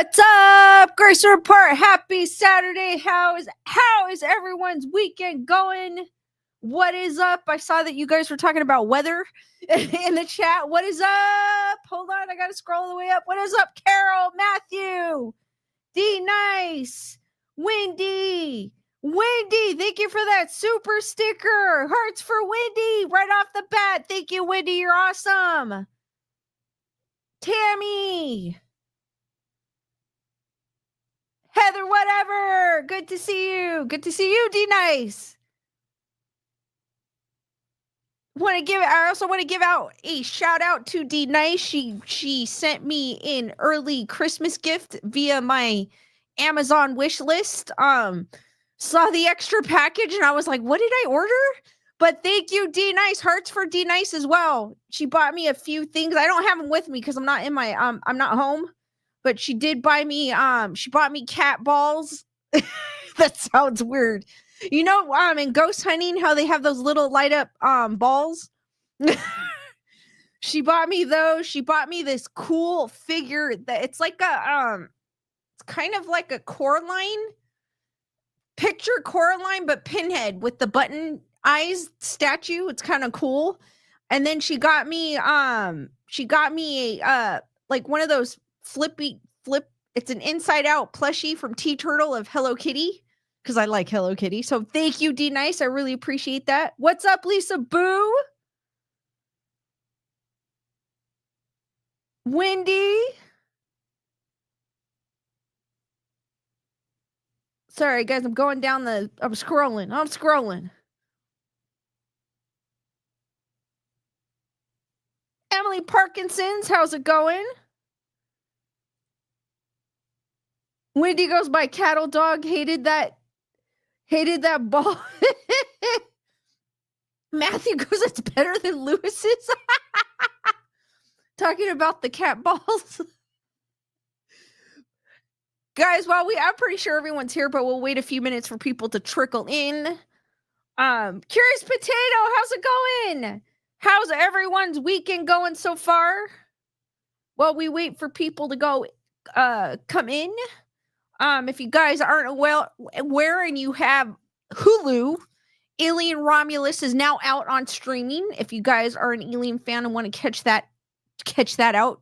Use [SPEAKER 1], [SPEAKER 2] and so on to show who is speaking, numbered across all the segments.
[SPEAKER 1] What's up, Grace Report? Happy Saturday. How is everyone's weekend going? What is up? I saw that you guys were talking about weather in the chat. What is up? Hold on, I gotta scroll all the way up. What is up, Carol, Matthew, D Nice, Wendy? Thank you for that super sticker. Hearts for Wendy right off the bat. Thank you, Wendy. You're awesome. Tammy. Heather, whatever. Good to see you. Good to see you, D Nice. I also want to give out a shout out to D Nice. She sent me an early Christmas gift via my Amazon wish list. Saw the extra package and I was like, what did I order? But thank you, D Nice. Hearts for D Nice as well. She bought me a few things. I don't have them with me because I'm not in my I'm not home. But she did buy me, she bought me cat balls. That sounds weird. You know, in ghost hunting, how they have those little light up balls? She bought me those. She bought me this cool figure that it's like it's kind of like a Coraline, picture Coraline, but Pinhead with the button eyes statue. It's kind of cool. And then she got me a like one of those it's an inside out plushie from Tea Turtle of Hello Kitty because I like Hello Kitty. So thank you, D Nice. I really appreciate that. What's up, Lisa Boo? Wendy. Sorry, guys, I'm going down I'm scrolling. Emily Parkinson's, how's it going? Wendy goes by Cattle Dog. Hated that ball. Matthew goes, it's better than Lewis's. Talking about the cat balls. Guys, I'm pretty sure everyone's here, but we'll wait a few minutes for people to trickle in. Curious Potato, how's it going? How's everyone's weekend going so far? While we wait for people to go come in. If you guys aren't aware and you have Hulu, Alien Romulus is now out on streaming. If you guys are an Alien fan and want to check that out.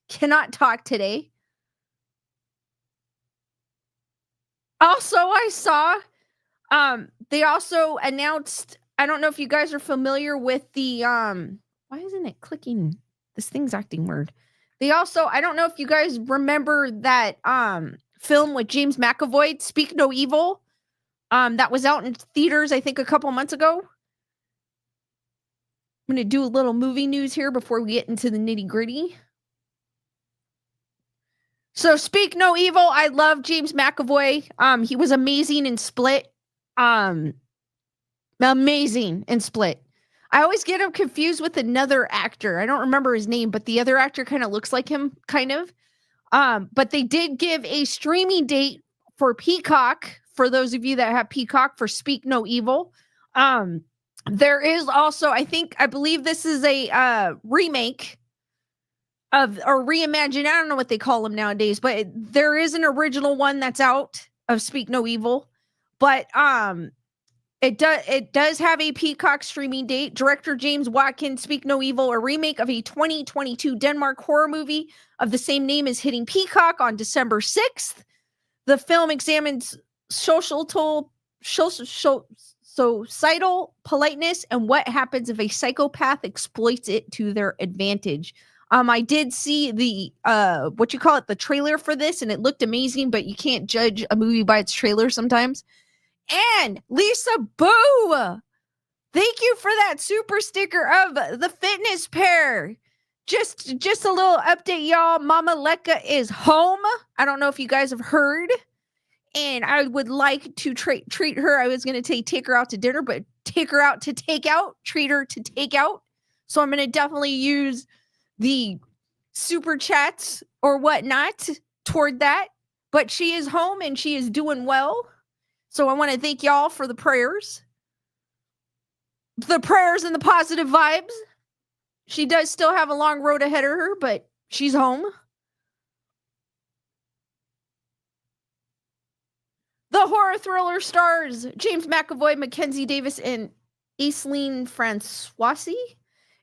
[SPEAKER 1] Cannot talk today. Also, I saw they also announced, I don't know if you guys are familiar with the why isn't it clicking? This thing's acting weird. They also, I don't know if you guys remember that film with James McAvoy, Speak No Evil, that was out in theaters, I think, a couple months ago. I'm going to do a little movie news here before we get into the nitty-gritty. So, Speak No Evil, I love James McAvoy. He was amazing in Split. Amazing in Split. I always get him confused with another actor. I don't remember his name, but the other actor kind of looks like him, kind of. But they did give a streaming date for Peacock, for those of you that have Peacock, for Speak No Evil. There is also, I believe this is a remake of, or reimagine, I don't know what they call them nowadays, but there is an original one that's out of Speak No Evil. But it does have a Peacock streaming date. Director James Watkins, Speak No Evil, a remake of a 2022 Denmark horror movie of the same name, is hitting Peacock on December 6th. The film examines societal politeness and what happens if a psychopath exploits it to their advantage. I did see the the trailer for this, and it looked amazing, but you can't judge a movie by its trailer sometimes. And Lisa Boo, thank you for that super sticker of the fitness pair. Just a little update, y'all. Mama Lekka is home. I don't know if you guys have heard. And I would like to treat her. I was going to take her out to dinner, but take her out to take out, treat her to take out. So I'm going to definitely use the super chats or whatnot toward that. But she is home and she is doing well. So I want to thank y'all for the prayers and the positive vibes. She does still have a long road ahead of her, but she's home. The horror thriller stars James McAvoy, Mackenzie Davis, and Aislinn Francoisi.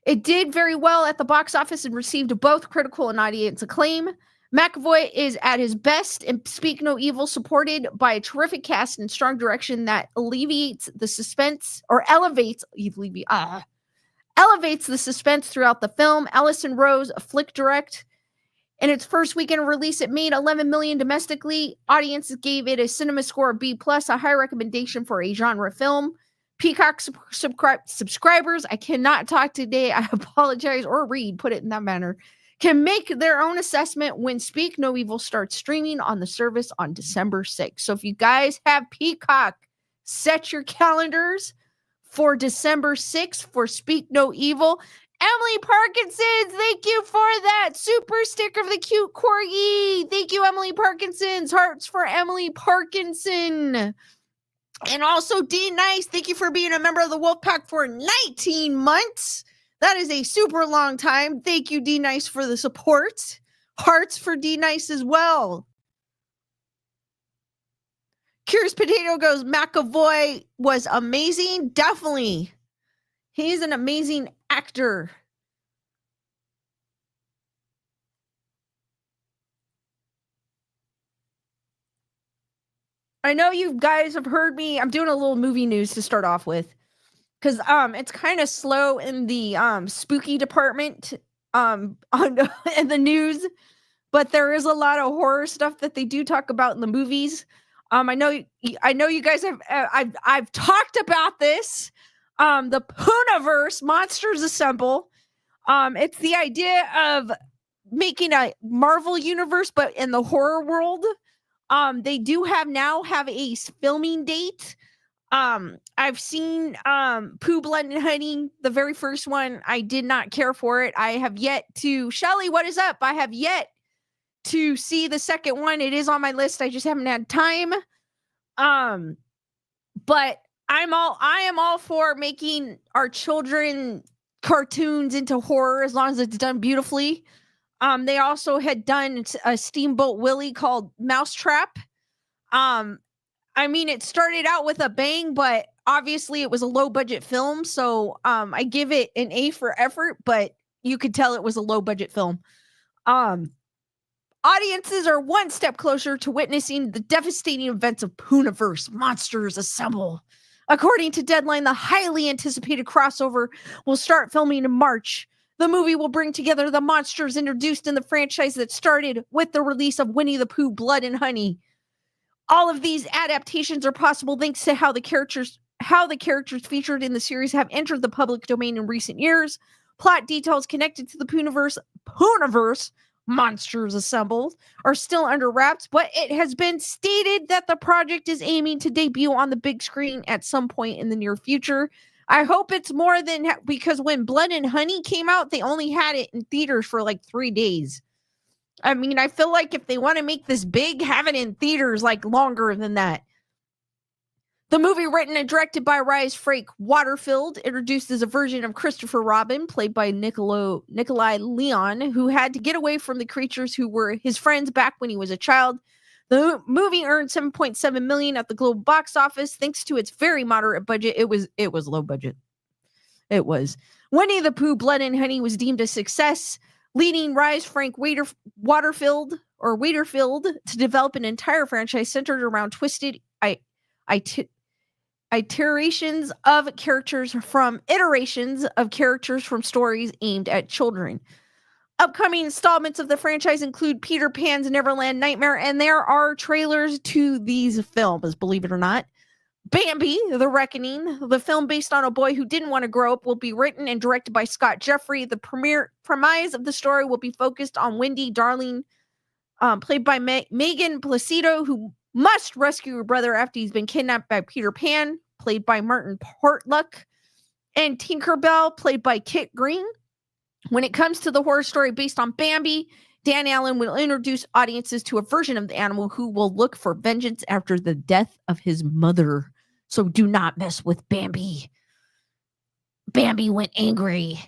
[SPEAKER 1] It did very well at the box office and received both critical and audience acclaim. McAvoy is at his best in Speak No Evil, supported by a terrific cast and strong direction that elevates the suspense throughout the film. Allison Rose, a flick direct. In its first weekend release, it made $11 million domestically. Audiences gave it a cinema score of B+, a high recommendation for a genre film. Peacock subscribers, I cannot talk today, I apologize, or read, put it in that manner, can make their own assessment when Speak No Evil starts streaming on the service on December 6th. So if you guys have Peacock, set your calendars for December 6th for Speak No Evil. Emily Parkinson, thank you for that super sticker of the cute corgi. Thank you, Emily Parkinson's. Hearts for Emily Parkinson. And also, D Nice, thank you for being a member of the Wolfpack for 19 months. That is a super long time. Thank you, D Nice, for the support. Hearts for D Nice as well. Curious Potato goes, McAvoy was amazing. Definitely. He's an amazing actor. I know you guys have heard me. I'm doing a little movie news to start off with, because it's kind of slow in the spooky department in the news, but there is a lot of horror stuff that they do talk about in the movies. I know you guys have. I've talked about this. The Poonaverse, Monsters Assemble. It's the idea of making a Marvel universe, but in the horror world. They do have a filming date. I've seen Pooh, Blood and Honey, the very first one. I did not care for it. I have yet to. Shelly, what is up? I have yet to see the second one. It is on my list. I just haven't had time. But I am all for making our children cartoons into horror as long as it's done beautifully. They also had done a Steamboat Willie called Mousetrap. I mean, it started out with a bang, but obviously it was a low budget film. So I give it an A for effort, but you could tell it was a low budget film. Audiences are one step closer to witnessing the devastating events of Poonaverse, Monsters Assemble. According to Deadline, the highly anticipated crossover will start filming in March. The movie will bring together the monsters introduced in the franchise that started with the release of Winnie the Pooh, Blood and Honey. All of these adaptations are possible thanks to how the characters featured in the series have entered the public domain in recent years. Plot details connected to the Poonaverse, Monsters Assembled, are still under wraps, but it has been stated that the project is aiming to debut on the big screen at some point in the near future. I hope it's more than, because when Blood and Honey came out, they only had it in theaters for like 3 days. I mean, I feel like if they want to make this big, have it in theaters like longer than that. The movie, written and directed by Rhys Frake Waterfield, introduces a version of Christopher Robin, played by Nikolai Leon, who had to get away from the creatures who were his friends back when he was a child. The movie earned $7.7 million at the global box office. Thanks to its very moderate budget, it was low budget. It was. Winnie the Pooh, Blood and Honey was deemed a success, leading Rhys Frake Waterfield to develop an entire franchise centered around twisted iterations of characters from stories aimed at children. Upcoming installments of the franchise include Peter Pan's Neverland Nightmare, and there are trailers to these films, believe it or not. Bambi, The Reckoning, the film based on a boy who didn't want to grow up, will be written and directed by Scott Jeffrey. The premise of the story will be focused on Wendy Darling, played by Megan Placido, who must rescue her brother after he's been kidnapped by Peter Pan, played by Martin Portlock, and Tinkerbell, played by Kit Green. When it comes to the horror story based on Bambi, Dan Allen will introduce audiences to a version of the animal who will look for vengeance after the death of his mother. So do not mess with Bambi. Bambi went angry.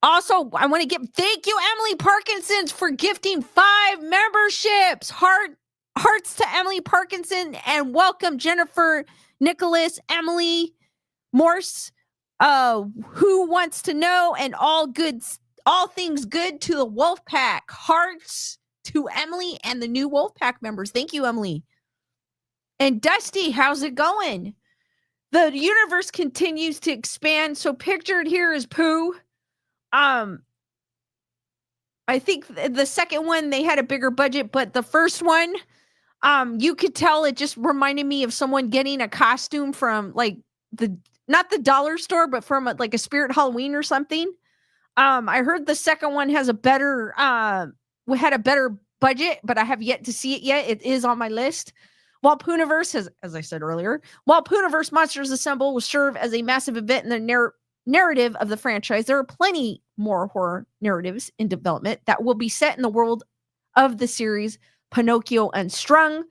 [SPEAKER 1] Also, I want to thank you, Emily Parkinson's, for gifting 5 memberships. Hearts Hearts to Emily Parkinson, and welcome Jennifer, Nicholas, Emily, Morse, who wants to know, and all things good to the Wolf Pack. Hearts to Emily and the new Wolf Pack members. Thank you, Emily. And Dusty, how's it going? The universe continues to expand. So pictured here is Pooh. I think the second one, they had a bigger budget, but the first one, you could tell it just reminded me of someone getting a costume from like not the dollar store, but from like a Spirit Halloween or something. I heard the second one has had a better budget, but I have yet to see it yet. It is on my list. While Pooniverse has, as I said earlier, Pooniverse Monsters Assemble will serve as a massive event in the narrative of the franchise, there are plenty more horror narratives in development that will be set in the world of the series. Pinocchio Unstrung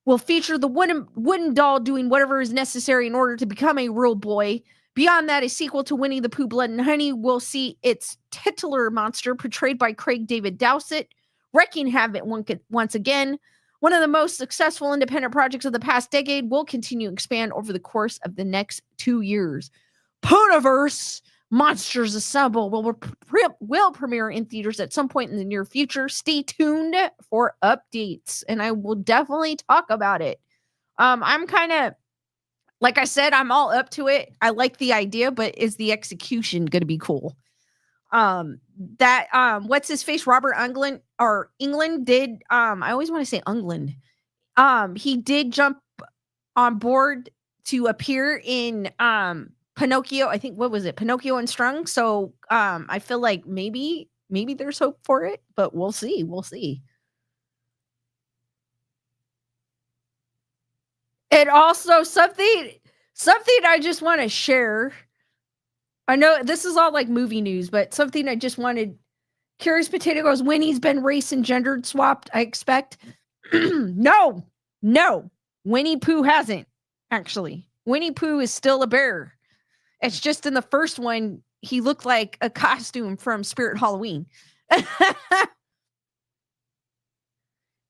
[SPEAKER 1] will feature the wooden doll doing whatever is necessary in order to become a real boy. Beyond that, a sequel to Winnie the Pooh Blood and Honey will see its titular monster, portrayed by Craig David Dowsett, wreaking havoc once again. One of the most successful independent projects of the past decade will continue to expand over the course of the next 2 years. Pooniverse Monsters Assemble will premiere in theaters at some point in the near future. Stay tuned for updates, and I will definitely talk about it. I'm kind of, like I said, I'm all up to it. I like the idea, but is the execution going to be cool? What's his face? Robert England did, I always want to say England. He did jump on board to appear in, Pinocchio. I think, what was it? Pinocchio Unstrung. So, I feel like maybe there's hope for it, but we'll see. We'll see. And also something I just want to share. I know this is all like movie news, but something I just wanted. Curious Potato goes, Winnie's been race and gendered swapped, I expect. No. Winnie Pooh hasn't, actually. Winnie Pooh is still a bear. It's just in the first one, he looked like a costume from Spirit Halloween.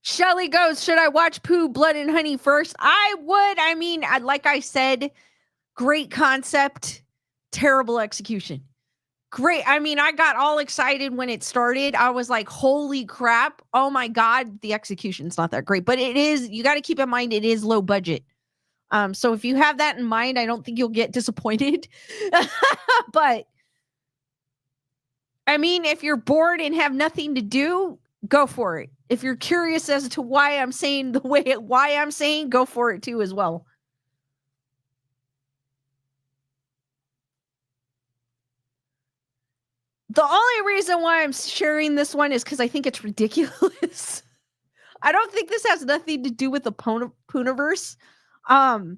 [SPEAKER 1] Shelly goes, should I watch Pooh Blood and Honey first? I would. I mean, like I said, great concept, terrible execution. Great. I mean, I got all excited when it started. I was like, holy crap. Oh my God. The execution's not that great, but it is, you got to keep in mind, it is low budget. So if you have that in mind, I don't think you'll get disappointed. But I mean, if you're bored and have nothing to do, go for it. If you're curious as to why I'm saying go for it too as well. The only reason why I'm sharing this one is because I think it's ridiculous. I don't think this has nothing to do with the Pooniverse. I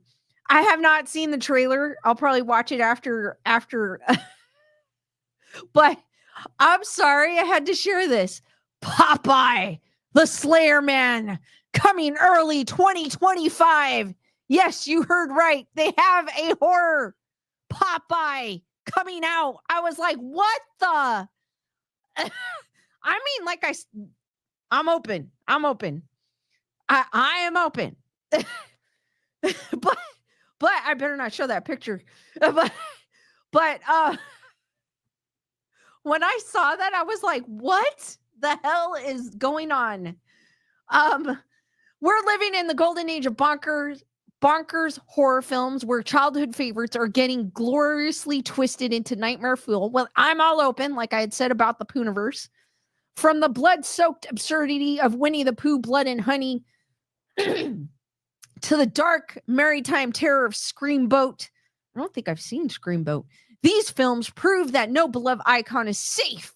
[SPEAKER 1] have not seen the trailer. I'll probably watch it after. But I'm sorry I had to share this. Popeye, the Slayer Man, coming early 2025. Yes, you heard right. They have a horror Popeye coming out. I was like, what the? I mean, like I'm open. I am open. but I better not show that picture. But when I saw that, I was like, what the hell is going on? We're living in the golden age of bonkers horror films where childhood favorites are getting gloriously twisted into nightmare fuel. Well, I'm all open, like I had said about the Pooniverse. From the blood-soaked absurdity of Winnie the Pooh, Blood and Honey, to the dark maritime terror of Screamboat. I don't think I've seen Screamboat. These films prove that no beloved icon is safe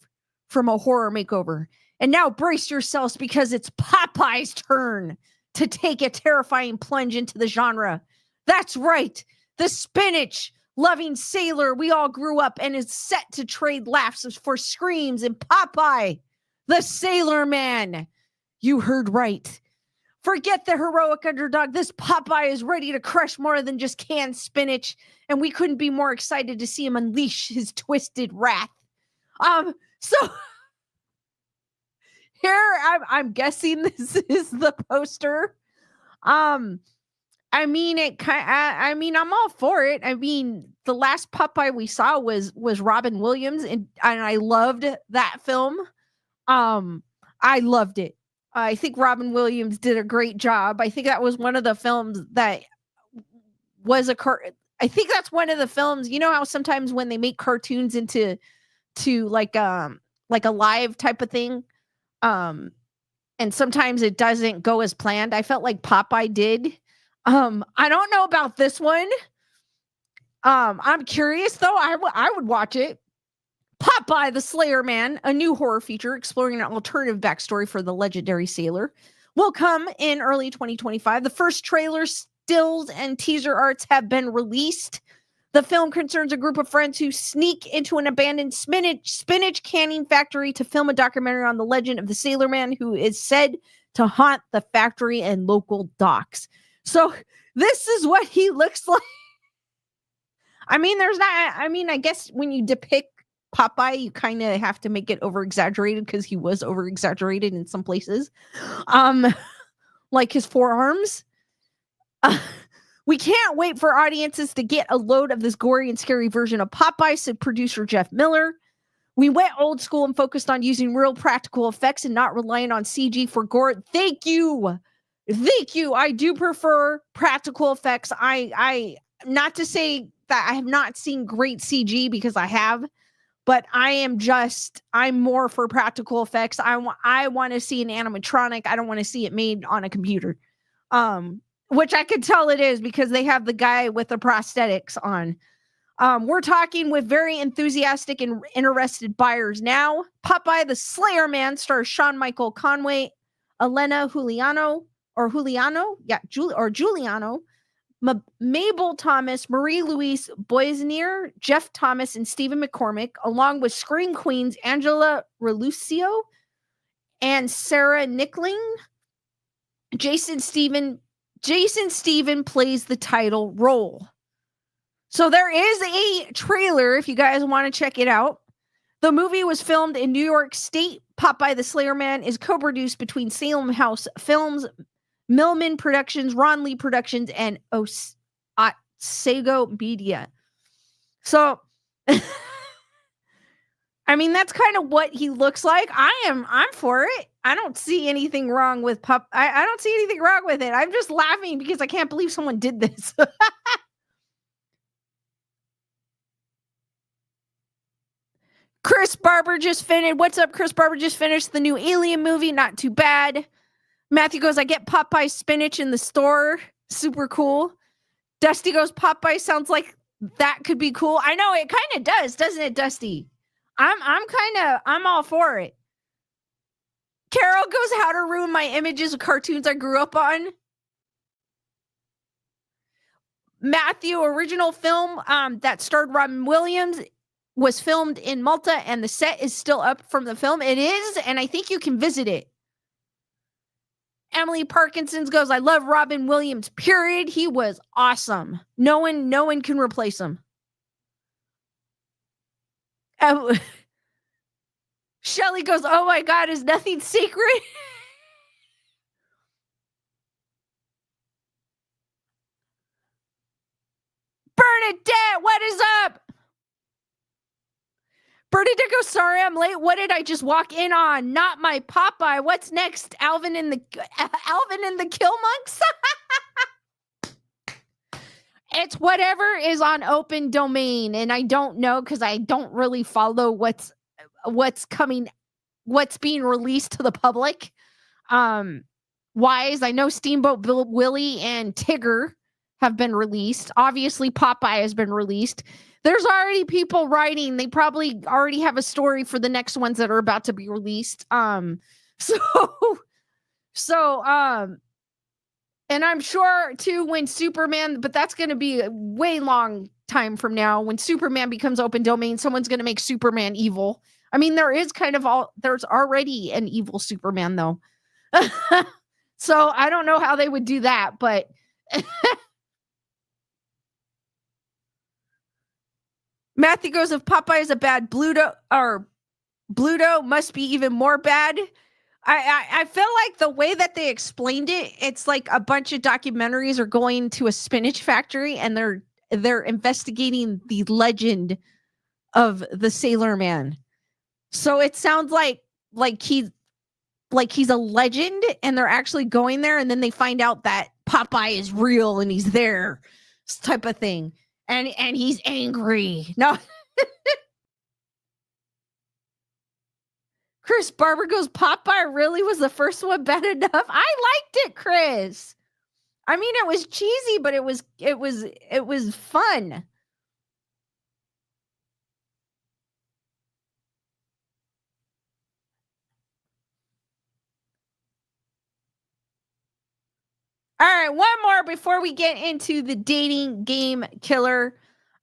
[SPEAKER 1] from a horror makeover. And now brace yourselves, because it's Popeye's turn to take a terrifying plunge into the genre. That's right. The spinach-loving sailor we all grew up and is set to trade laughs for screams in Popeye, the Sailor Man. You heard right. Forget the heroic underdog. This Popeye is ready to crush more than just canned spinach, and we couldn't be more excited to see him unleash his twisted wrath. So here I'm guessing this is the poster. I mean, I mean, I'm all for it. I mean, the last Popeye we saw was Robin Williams, and I loved that film. I loved it. I think Robin Williams did a great job. I think that was one of the films that was I think that's one of the films. You know how sometimes when they make cartoons into like a live type of thing, and sometimes it doesn't go as planned. I felt like Popeye did. I don't know about this one. I'm curious though. I would watch it. Popeye the Slayer Man, a new horror feature exploring an alternative backstory for the legendary sailor, will come in early 2025. The first trailer, stills, and teaser arts have been released. The film concerns a group of friends who sneak into an abandoned spinach canning factory to film a documentary on the legend of the Sailor Man, who is said to haunt the factory and local docks. So this is what he looks like. I mean, I guess when you depict Popeye, you kind of have to make it over exaggerated because he was over exaggerated in some places. Like his forearms. We can't wait for audiences to get a load of this gory and scary version of Popeye, said producer Jeff Miller. We went old school and focused on using real practical effects and not relying on CG for gore. Thank you. Thank you. I do prefer practical effects. I not to say that I have not seen great CG, because I have, but I'm more for practical effects. I want to see an animatronic. I don't want to see it made on a computer. Which I could tell it is because they have the guy with the prosthetics on. We're talking with very enthusiastic and interested buyers now. Popeye the Slayer Man stars Sean Michael Conway, Elena Juliano, Mabel Thomas, Marie-Louise Boisnier, Jeff Thomas, and Stephen McCormick, along with Scream Queens Angela Relucio and Sarah Nickling. Jason Stephen plays the title role. So there is a trailer if you guys want to check it out. The movie was filmed in New York State. Popeye the Slayer Man is co-produced between Salem House Films, Millman Productions, Ron Lee Productions, and Otsego Media. So, I mean, that's kind of what he looks like. I'm for it. I don't see anything wrong with I don't see anything wrong with it. I'm just laughing because I can't believe someone did this. Chris Barber just finished. What's up, Chris Barber? Just finished the new Alien movie. Not too bad. Matthew goes, I get Popeye spinach in the store. Super cool. Dusty goes, Popeye sounds like that could be cool. I know it kind of does, doesn't it, Dusty? I'm all for it. Carol goes, how to ruin my images of cartoons I grew up on. Matthew, original film that starred Robin Williams was filmed in Malta, and the set is still up from the film. It is, and I think you can visit it. Emily Parkinson's goes, I love Robin Williams, period. He was awesome. No one can replace him. Shelly goes, oh my God, is nothing sacred? Bernadette, what is up? Bernadette goes, sorry I'm late. What did I just walk in on? Not my Popeye. What's next? Alvin and the Kill Monks? It's whatever is on open domain, and I don't know because I don't really follow what's being released to the public. Wise, I know Steamboat Willie and Tigger have been released. Obviously, Popeye has been released. There's already people writing. They probably already have a story for the next ones that are about to be released. And I'm sure too when Superman, but that's going to be a way long time from now. When Superman becomes open domain, someone's going to make Superman evil. I mean, there's already an evil Superman though. So I don't know how they would do that, but Matthew goes, if Popeye is a bad Bluto must be even more bad. I feel like the way that they explained it, it's like a bunch of documentaries are going to a spinach factory and they're investigating the legend of the Sailor Man. So it sounds like he like he's a legend and they're actually going there and then they find out that Popeye is real and he's there, type of thing. And he's angry. No, Chris Barber goes, Popeye really was the first one bad enough. I liked it, Chris. I mean, it was cheesy, but it was fun. All right, one more before we get into the dating game killer.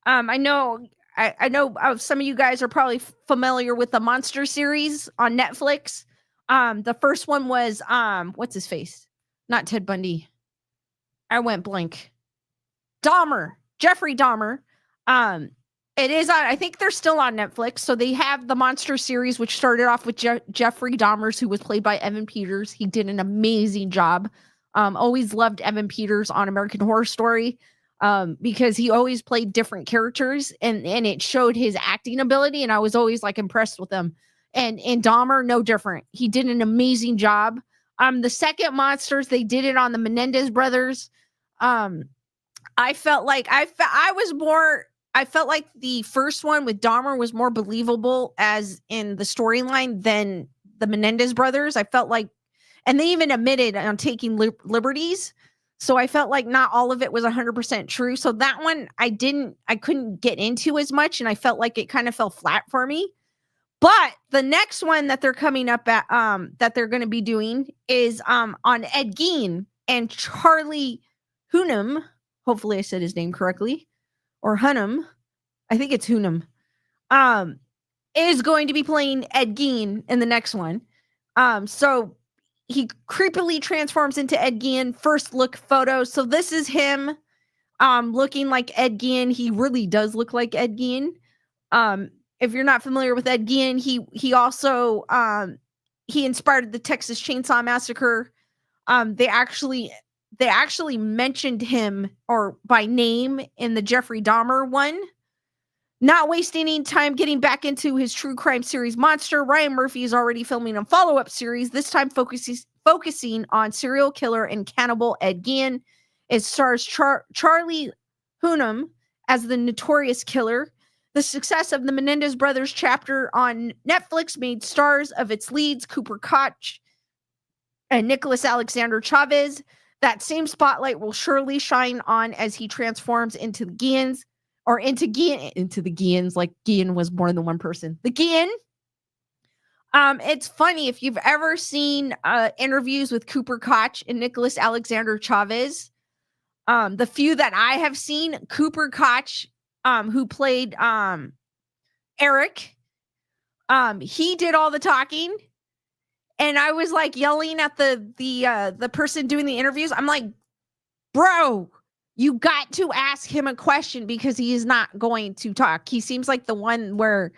[SPEAKER 1] I know I know some of you guys are probably familiar with the Monster series on Netflix. The first one was what's his face? Not Ted Bundy. I went blank. Dahmer, Jeffrey Dahmer. It is on, I think they're still on Netflix. So they have the Monster series, which started off with Jeffrey Dahmer, who was played by Evan Peters. He did an amazing job. Always loved Evan Peters on American Horror Story because he always played different characters and it showed his acting ability. And I was always like impressed with him. And Dahmer, no different. He did an amazing job. The second Monsters, they did it on the Menendez brothers. I felt like I felt like the first one with Dahmer was more believable as in the storyline than the Menendez brothers. I felt like, and they even admitted on taking liberties. So I felt like not all of it was 100% true. So that one I couldn't get into as much. And I felt like it kind of fell flat for me. But the next one that they're coming up at, that they're going to be doing is on Ed Gein and Charlie Hunnam. Hopefully I said his name correctly. Or Hunnam. I think it's Hunnam. Is going to be playing Ed Gein in the next one. So he creepily transforms into Ed Gein. First look photo. So this is him looking like Ed Gein. He really does look like Ed Gein. If you're not familiar with Ed Gein, he also he inspired the Texas Chainsaw Massacre. They actually mentioned him or by name in the Jeffrey Dahmer one. Not wasting any time getting back into his true crime series Monster, Ryan Murphy is already filming a follow-up series, this time focusing on serial killer and cannibal Ed Gein. It stars Charlie Hunnam as the notorious killer. The success of the Menendez brothers chapter on Netflix made stars of its leads Cooper Koch and Nicholas Alexander Chavez. That same spotlight will surely shine on as he transforms into the Geins, or into the Geins, like Gein was more than one person. The Gein. It's funny if you've ever seen interviews with Cooper Koch and Nicholas Alexander Chavez. The few that I have seen, Cooper Koch, who played Eric, he did all the talking. And I was like yelling at the person doing the interviews. I'm like, bro, you got to ask him a question because he is not going to talk. He seems like the one where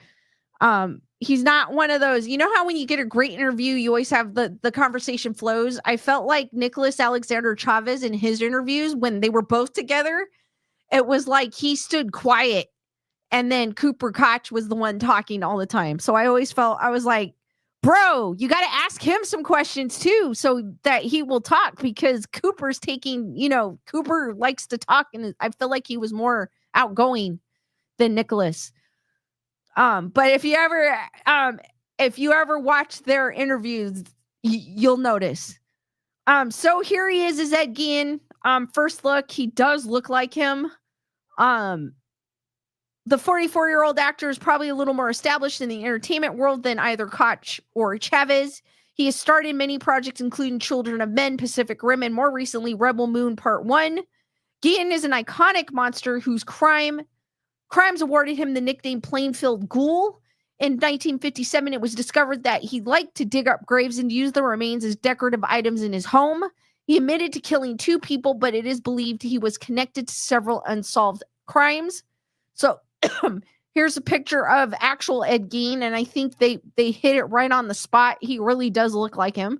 [SPEAKER 1] he's not one of those. You know how when you get a great interview, you always have the conversation flows. I felt like Nicholas Alexander Chavez in his interviews when they were both together, it was like he stood quiet and then Cooper Koch was the one talking all the time. So I always felt, I was like, bro, you got to ask him some questions too, so that he will talk because Cooper's taking, Cooper likes to talk. And I feel like he was more outgoing than Nicholas. But if you ever watch their interviews, you'll notice. So here he is Ed Gein. First look, he does look like him. The 44-year-old actor is probably a little more established in the entertainment world than either Koch or Chavez. He has starred in many projects, including Children of Men, Pacific Rim, and more recently, Rebel Moon Part 1. Gein is an iconic monster whose crimes awarded him the nickname Plainfield Ghoul. In 1957, it was discovered that he liked to dig up graves and use the remains as decorative items in his home. He admitted to killing 2 people, but it is believed he was connected to several unsolved crimes. So Here's a picture of actual Ed Gein, and I think they hit it right on the spot. He really does look like him.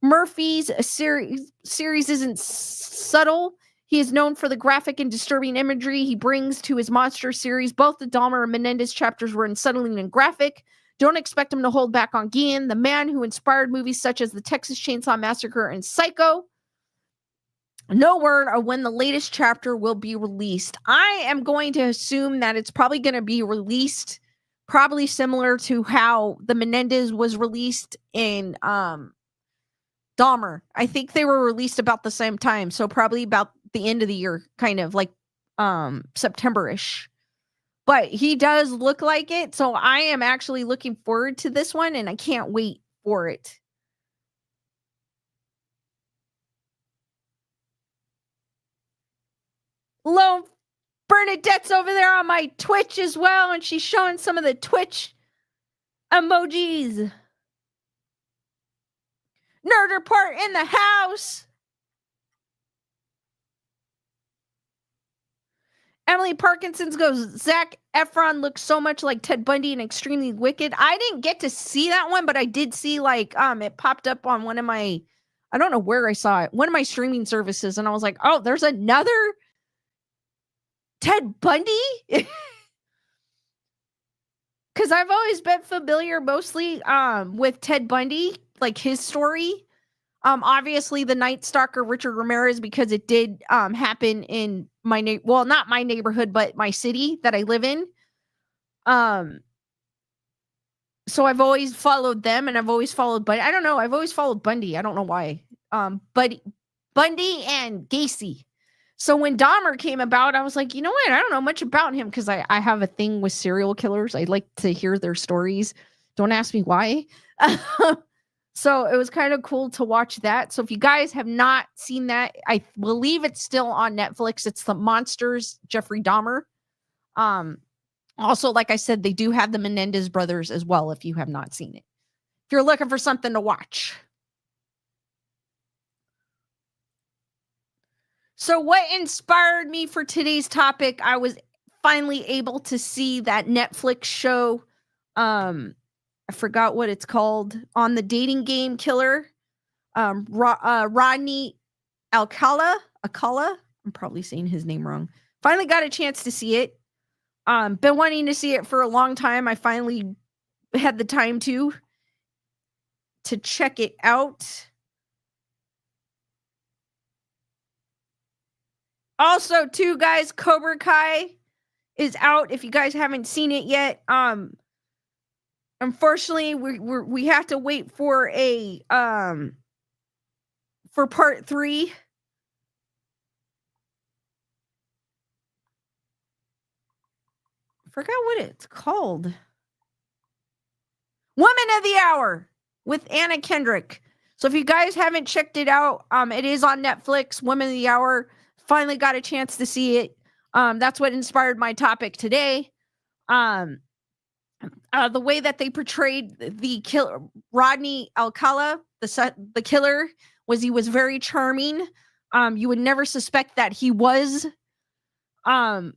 [SPEAKER 1] Murphy's series isn't subtle. He is known for the graphic and disturbing imagery he brings to his monster series. Both the Dahmer and Menendez chapters were unsettling and graphic. Don't expect him to hold back on Gein, the man who inspired movies such as the Texas Chainsaw Massacre and Psycho. No word of when the latest chapter will be released. I am going to assume that it's probably going to be released probably similar to how the Menendez was released in Dahmer. I think they were released about the same time, so probably about the end of the year, kind of like September-ish. But he does look like it, so I am actually looking forward to this one, and I can't wait for it. Lone Bernadette's over there on my Twitch as well, and she's showing some of the Twitch emojis. Nerd Report in the house. Emily Parkinson's goes, Zac Efron looks so much like Ted Bundy and extremely wicked. I didn't get to see that one, but I did see it popped up on one of my, I don't know where I saw it, one of my streaming services, and I was like, oh, there's another Ted Bundy? Because I've always been familiar mostly with Ted Bundy, like his story. Obviously the Night Stalker Richard Ramirez, because it did happen in my not my neighborhood, but my city that I live in. So I've always followed them, and I've always followed Bundy. I don't know, I've always followed Bundy. I don't know why. But Bundy and Gacy. So when Dahmer came about, I was like, you know what? I don't know much about him because I have a thing with serial killers. I like to hear their stories. Don't ask me why. So it was kind of cool to watch that. So if you guys have not seen that, I believe it's still on Netflix. It's The Monsters, Jeffrey Dahmer. Also, like I said, they do have the Menendez brothers as well if you have not seen it. If you're looking for something to watch. So what inspired me for today's topic, I was finally able to see that Netflix show, I forgot what it's called, on the dating game killer, Rodney Alcala, I'm probably saying his name wrong. Finally got a chance to see it. Been wanting to see it for a long time. I finally had the time to check it out. Also, too, guys, Cobra Kai is out. If you guys haven't seen it yet, unfortunately, we have to wait for for part 3. I forgot what it's called. Woman of the Hour with Anna Kendrick. So if you guys haven't checked it out, it is on Netflix. Woman of the Hour. Finally got a chance to see it. That's what inspired my topic today. The way that they portrayed the killer, Rodney Alcala, the killer, he was very charming. You would never suspect that he was on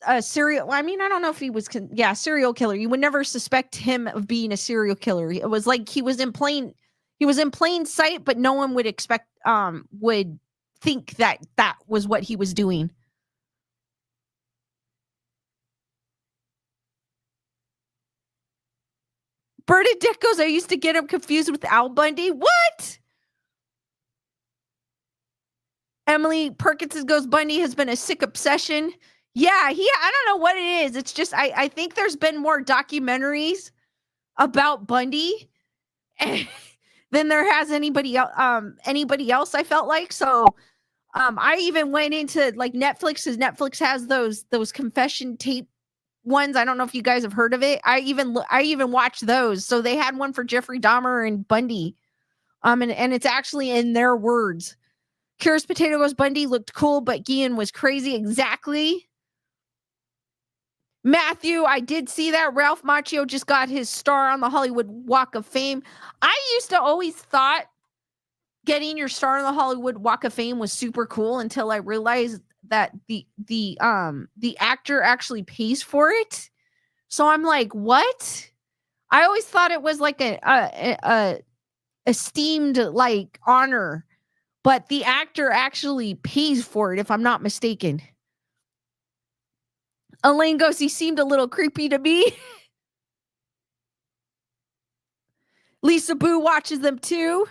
[SPEAKER 1] a serial. I mean, I don't know if he was, serial killer. You would never suspect him of being a serial killer. It was like he was in plain sight, but no one would would think that was what he was doing. Bernadette goes, I used to get him confused with Al Bundy. What? Emily Perkins goes, Bundy has been a sick obsession. Yeah, I don't know what it is. It's just, I think there's been more documentaries about Bundy than there has anybody else, I felt like. So I even went into like Netflix, because Netflix has those confession tape ones. I don't know if you guys have heard of it. I even watched those. So they had one for Jeffrey Dahmer and Bundy. And it's actually in their words. Curious Potato goes, Bundy looked cool, but Gein was crazy. Exactly. Matthew, I did see that. Ralph Macchio just got his star on the Hollywood Walk of Fame. I used to always thought getting your star on the Hollywood Walk of Fame was super cool until I realized that the actor actually pays for it. So I'm like, what? I always thought it was like a esteemed like honor, but the actor actually pays for it, if I'm not mistaken. Elaine goes, he seemed a little creepy to me. Lisa Boo watches them too.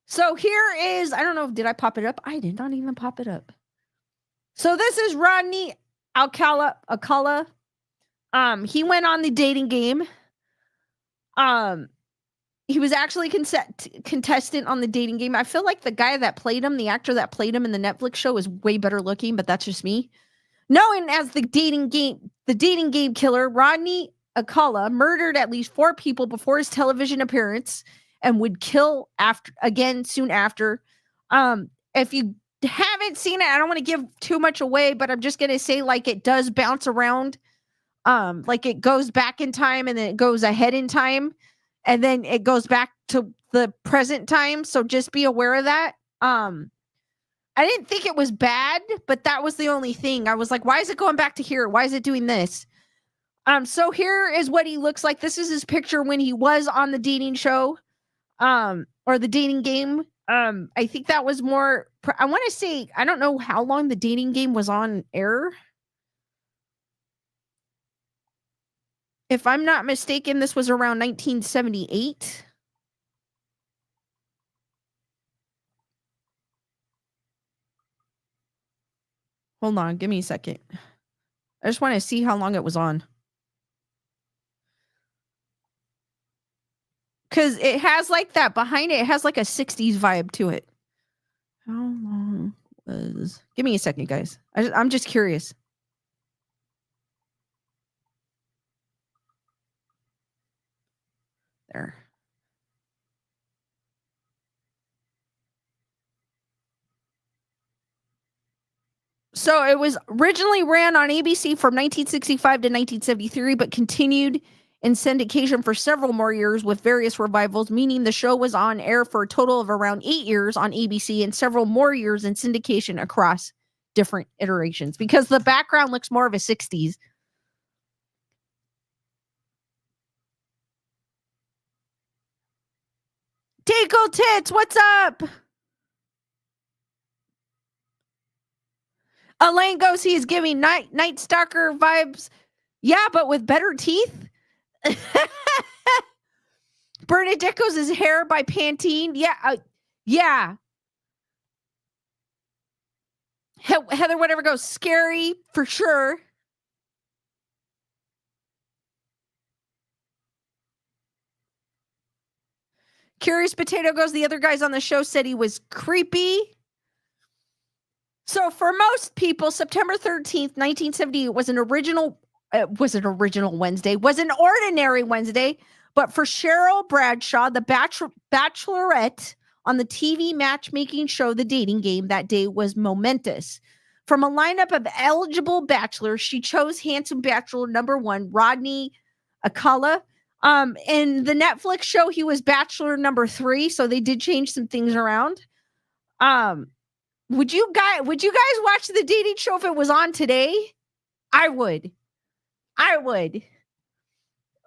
[SPEAKER 1] So here is, I don't know, did I pop it up? I did not even pop it up. So this is Rodney Alcala. He went on the dating game. He was actually contestant on the dating game. I feel like the guy that played him, the actor that played him in the Netflix show, is way better looking, but that's just me. Known as the dating game killer, Rodney Alcala murdered at least 4 people before his television appearance and would kill soon after. If you haven't seen it, I don't want to give too much away, but I'm just gonna say, like, it does bounce around. Like it goes back in time and then it goes ahead in time and then it goes back to the present time. So just be aware of that. I didn't think it was bad, but that was the only thing. I was like, why is it going back to here? Why is it doing this? So here is what he looks like. This is his picture when he was on the dating show, or the dating game. I think that was more, I want to say, I don't know how long the dating game was on air. If I'm not mistaken, this was around 1978. Hold on, give me a second. I just want to see how long it was on. Because it has like that behind it. It has like a 60s vibe to it. How long was... Give me a second, guys. I'm just curious. There. So it was originally ran on ABC from 1965 to 1973, but continued in syndication for several more years with various revivals, meaning the show was on air for a total of around 8 years on ABC and several more years in syndication across different iterations, because the background looks more of a 60s. Tickle Tits, what's up? Elaine goes, he's giving Night Stalker vibes. Yeah, but with better teeth. Bernadette goes, his hair by Pantene. Yeah. Yeah. Heather, whatever goes, scary for sure. Curious Potato goes, the other guys on the show said he was creepy. So for most people, September 13th, 1978 was an ordinary Wednesday. But for Cheryl Bradshaw, the bachelorette on the TV matchmaking show, The Dating Game, that day was momentous. From a lineup of eligible bachelors, she chose handsome bachelor number 1, Rodney Alcala. In the Netflix show, he was bachelor number 3, so they did change some things around. Would you guys watch the dating show if it was on today? I would.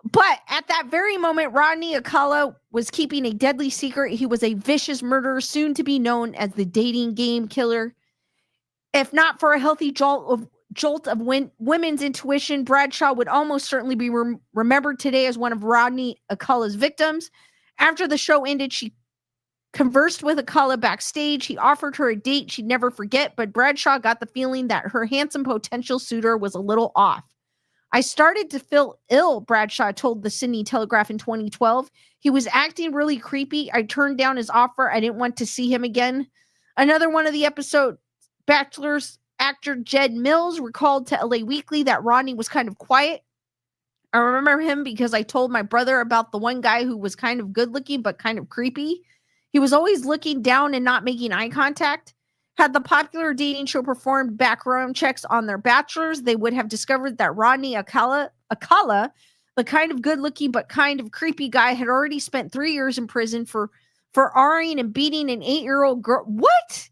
[SPEAKER 1] But at that very moment, Rodney Alcala was keeping a deadly secret. He was a vicious murderer, soon to be known as the dating game killer. If not for a healthy jolt of women's intuition, Bradshaw would almost certainly be remembered today as one of Rodney Alcala's victims. After the show ended, she conversed with Alcala backstage. He offered her a date she'd never forget, but Bradshaw got the feeling that her handsome potential suitor was a little off. I started to feel ill, Bradshaw told the Sydney Telegraph in 2012. He was acting really creepy. I turned down his offer. I didn't want to see him again. Another one of the episode bachelors, actor Jed Mills, recalled to LA Weekly that Rodney was kind of quiet. I remember him because I told my brother about the one guy who was kind of good looking but kind of creepy. He was always looking down and not making eye contact. Had the popular dating show performed background checks on their bachelors, they would have discovered that Rodney Alcala The kind of good-looking but kind of creepy guy had already spent 3 years in prison for R-ing and beating an 8-year-old girl. What?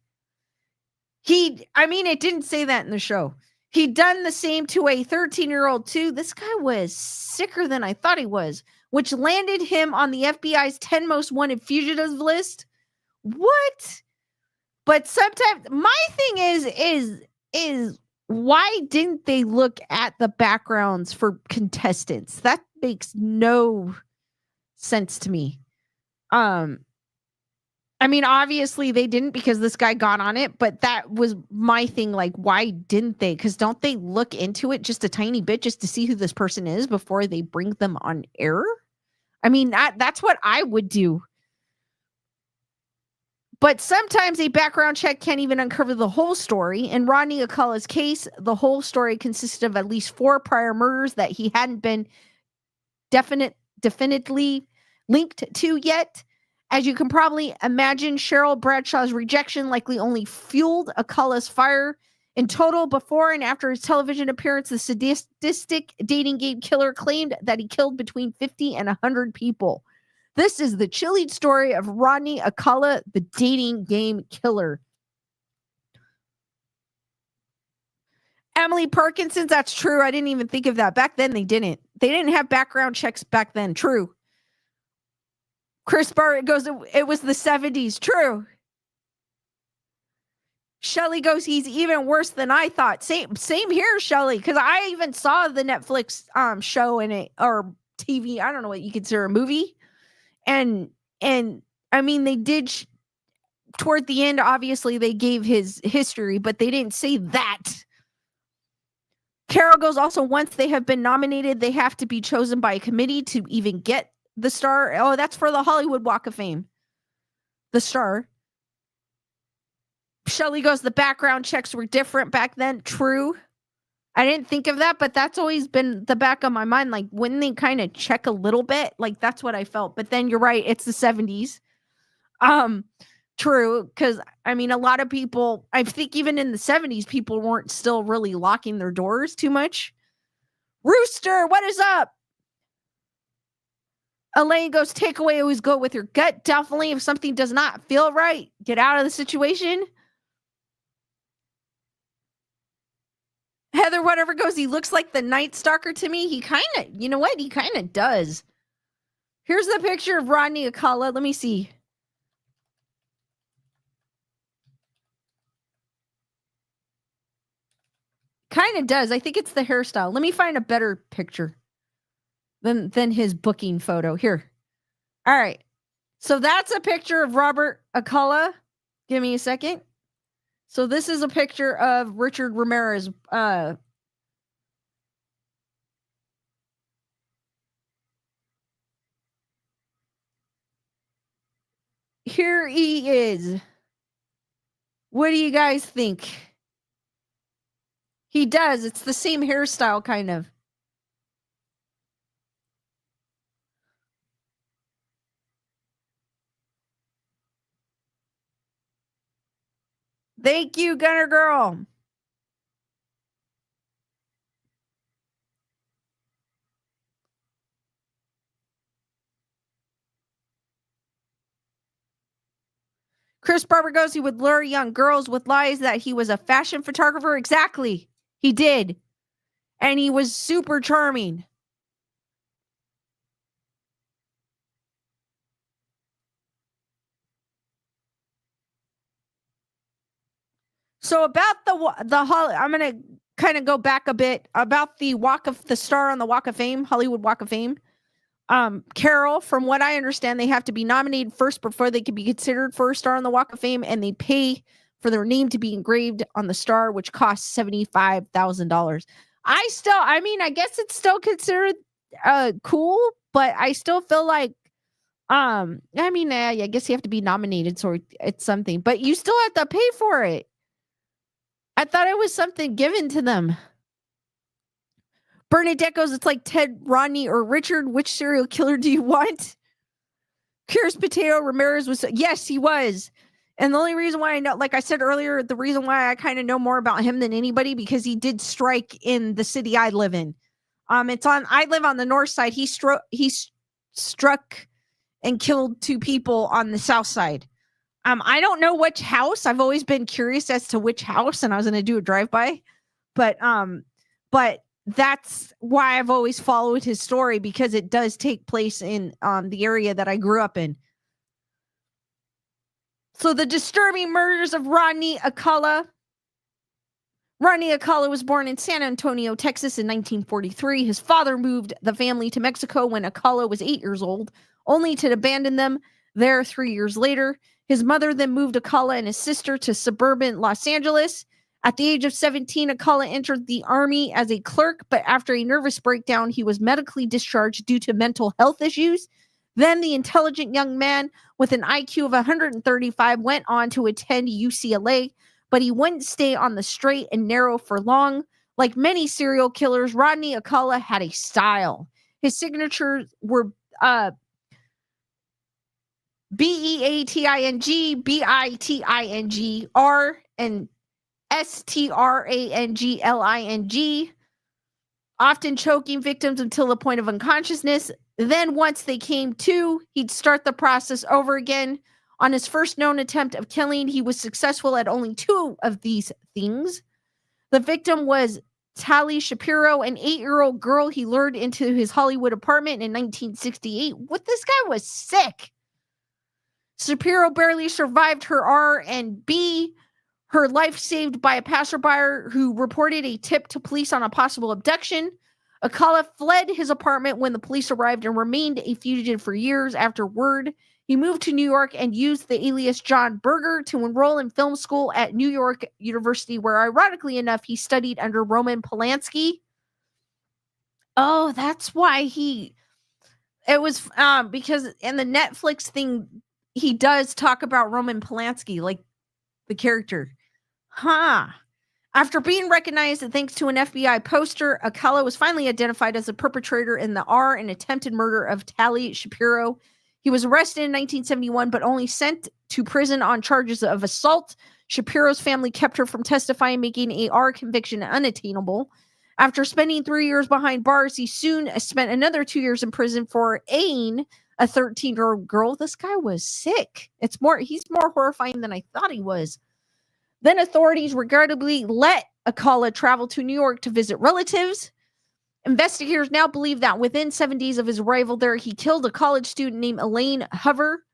[SPEAKER 1] It didn't say that in the show. He'd done the same to a 13-year-old too. This guy was sicker than I thought he was, which landed him on the FBI's 10 most wanted fugitives list. What? But sometimes my thing is why didn't they look at the backgrounds for contestants? That makes no sense to me. Obviously they didn't because this guy got on it, but that was my thing. Like, why didn't they? Because don't they look into it just a tiny bit just to see who this person is before they bring them on air? That's what I would do. But sometimes a background check can't even uncover the whole story. In Rodney Alcala's case, the whole story consisted of at least 4 prior murders that he hadn't been definitely linked to yet. As you can probably imagine, Cheryl Bradshaw's rejection likely only fueled Alcala's fire. In total, before and after his television appearance, the sadistic dating game killer claimed that he killed between 50 and 100 people. This is the chilling story of Rodney Alcala, the dating game killer. Emily Parkinson's, that's true. I didn't even think of that. Back then, they didn't. They didn't have background checks back then. True. Chris Barrett goes, it was the 70s. True. Shelly goes, he's even worse than I thought. Same here, Shelly, because I even saw the Netflix show in it, or TV. I don't know what you consider a movie. And they did toward the end, obviously they gave his history, but they didn't say that. Carol goes, also, once they have been nominated, they have to be chosen by a committee to even get the star. Oh, that's for the Hollywood Walk of Fame. The star. Shelly goes, the background checks were different back then. True. I didn't think of that, but that's always been the back of my mind. Like, when they kind of check a little bit, like, that's what I felt. But then you're right, it's the 70s. True, because a lot of people, I think even in the 70s, people weren't still really locking their doors too much. Rooster, what is up? Elaine goes, takeaway, always go with your gut. Definitely, if something does not feel right, get out of the situation. Heather, whatever goes, he looks like the Night Stalker to me. He kind of, you know what? He kind of does. Here's the picture of Rodney Alcala. Let me see. Kind of does. I think it's the hairstyle. Let me find a better picture than his booking photo. Here. All right. So that's a picture of Robert Alcala. Give me a second. So this is a picture of Richard Ramirez. Here he is. What do you guys think? He does. It's the same hairstyle, kind of. Thank you, Gunner Girl. Chris Barber goes, he would lure young girls with lies that he was a fashion photographer. Exactly. He did. And he was super charming. So about I'm going to kind of go back a bit about the star on the Walk of Fame, Hollywood Walk of Fame. Carol, from what I understand, they have to be nominated first before they can be considered for a star on the Walk of Fame, and they pay for their name to be engraved on the star, which costs $75,000. I guess it's still considered cool, but I still feel like I guess you have to be nominated, so it's something, but you still have to pay for it. I thought it was something given to them. Bernadette goes, it's like Ted, Rodney, or Richard. Which serial killer do you want? Curious Potato Ramirez was, yes, he was. And the only reason why I know, like I said earlier, the reason why I kind of know more about him than anybody, because he did strike in the city I live in. I live on the north side. He struck and killed 2 people on the south side. I don't know which house. I've always been curious as to which house, and I was going to do a drive-by. But that's why I've always followed his story, because it does take place in the area that I grew up in. So the disturbing murders of Rodney Alcala. Rodney Alcala was born in San Antonio, Texas in 1943. His father moved the family to Mexico when Alcala was 8 years old, only to abandon them there 3 years later. His mother then moved Alcala and his sister to suburban Los Angeles. At the age of 17, Alcala entered the Army as a clerk, but after a nervous breakdown, he was medically discharged due to mental health issues. Then the intelligent young man with an IQ of 135 went on to attend UCLA, but he wouldn't stay on the straight and narrow for long. Like many serial killers, Rodney Alcala had a style. His signatures were BEATING, BITING, R, and STRANGLING, often choking victims until the point of unconsciousness. Then once they came to, he'd start the process over again. On his first known attempt of killing, he was successful at only 2 of these things. The victim was Tali Shapiro, an 8-year-old girl he lured into his Hollywood apartment in 1968. What, this guy was sick. Shapiro barely survived her R&B, her life saved by a passerby who reported a tip to police on a possible abduction. Alcala fled his apartment when the police arrived and remained a fugitive for years afterward. He moved to New York and used the alias John Berger to enroll in film school at New York University, where, ironically enough, he studied under Roman Polanski. Oh, that's why it was because in the Netflix thing, he does talk about Roman Polanski, like the character. After being recognized thanks to an FBI poster, Alcala was finally identified as a perpetrator in the R and attempted murder of Tali Shapiro. He was arrested in 1971, but only sent to prison on charges of assault. Shapiro's family kept her from testifying, making a R conviction unattainable. After spending 3 years behind bars, he soon spent another 2 years in prison for Ain, a 13-year-old girl. This guy was sick. He's more horrifying than I thought he was. Then authorities regrettably let Alcala travel to New York to visit relatives. Investigators now believe that within 7 days of his arrival there, he killed a college student named Elaine Hoover,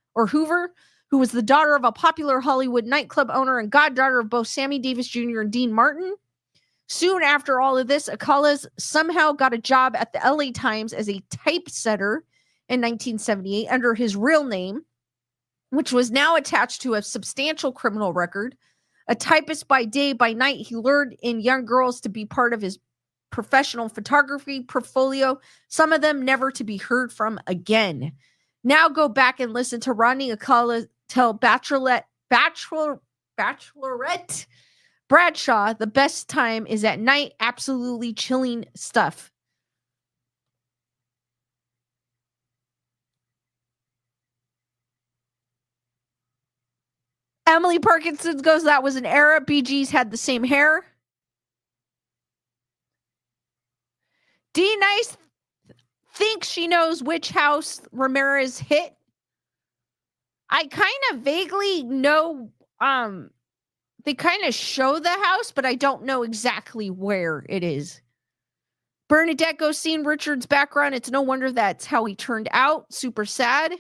[SPEAKER 1] who was the daughter of a popular Hollywood nightclub owner and goddaughter of both Sammy Davis Jr. and Dean Martin. Soon after all of this, Alcala somehow got a job at the LA Times as a typesetter in 1978 under his real name, which was now attached to a substantial criminal record. A typist by day, by night, he lured in young girls to be part of his professional photography portfolio, some of them never to be heard from again. Now go back and listen to Rodney Alcala tell Bachelorette Bradshaw the best time is at night. Absolutely chilling stuff. Emily Parkinson goes, that was an era. BG's had the same hair. D Nice thinks she knows which house Ramirez hit. I kind of vaguely know, they kind of show the house, but I don't know exactly where it is. Bernadette goes, seeing Richard's background, it's no wonder that's how he turned out. Super sad.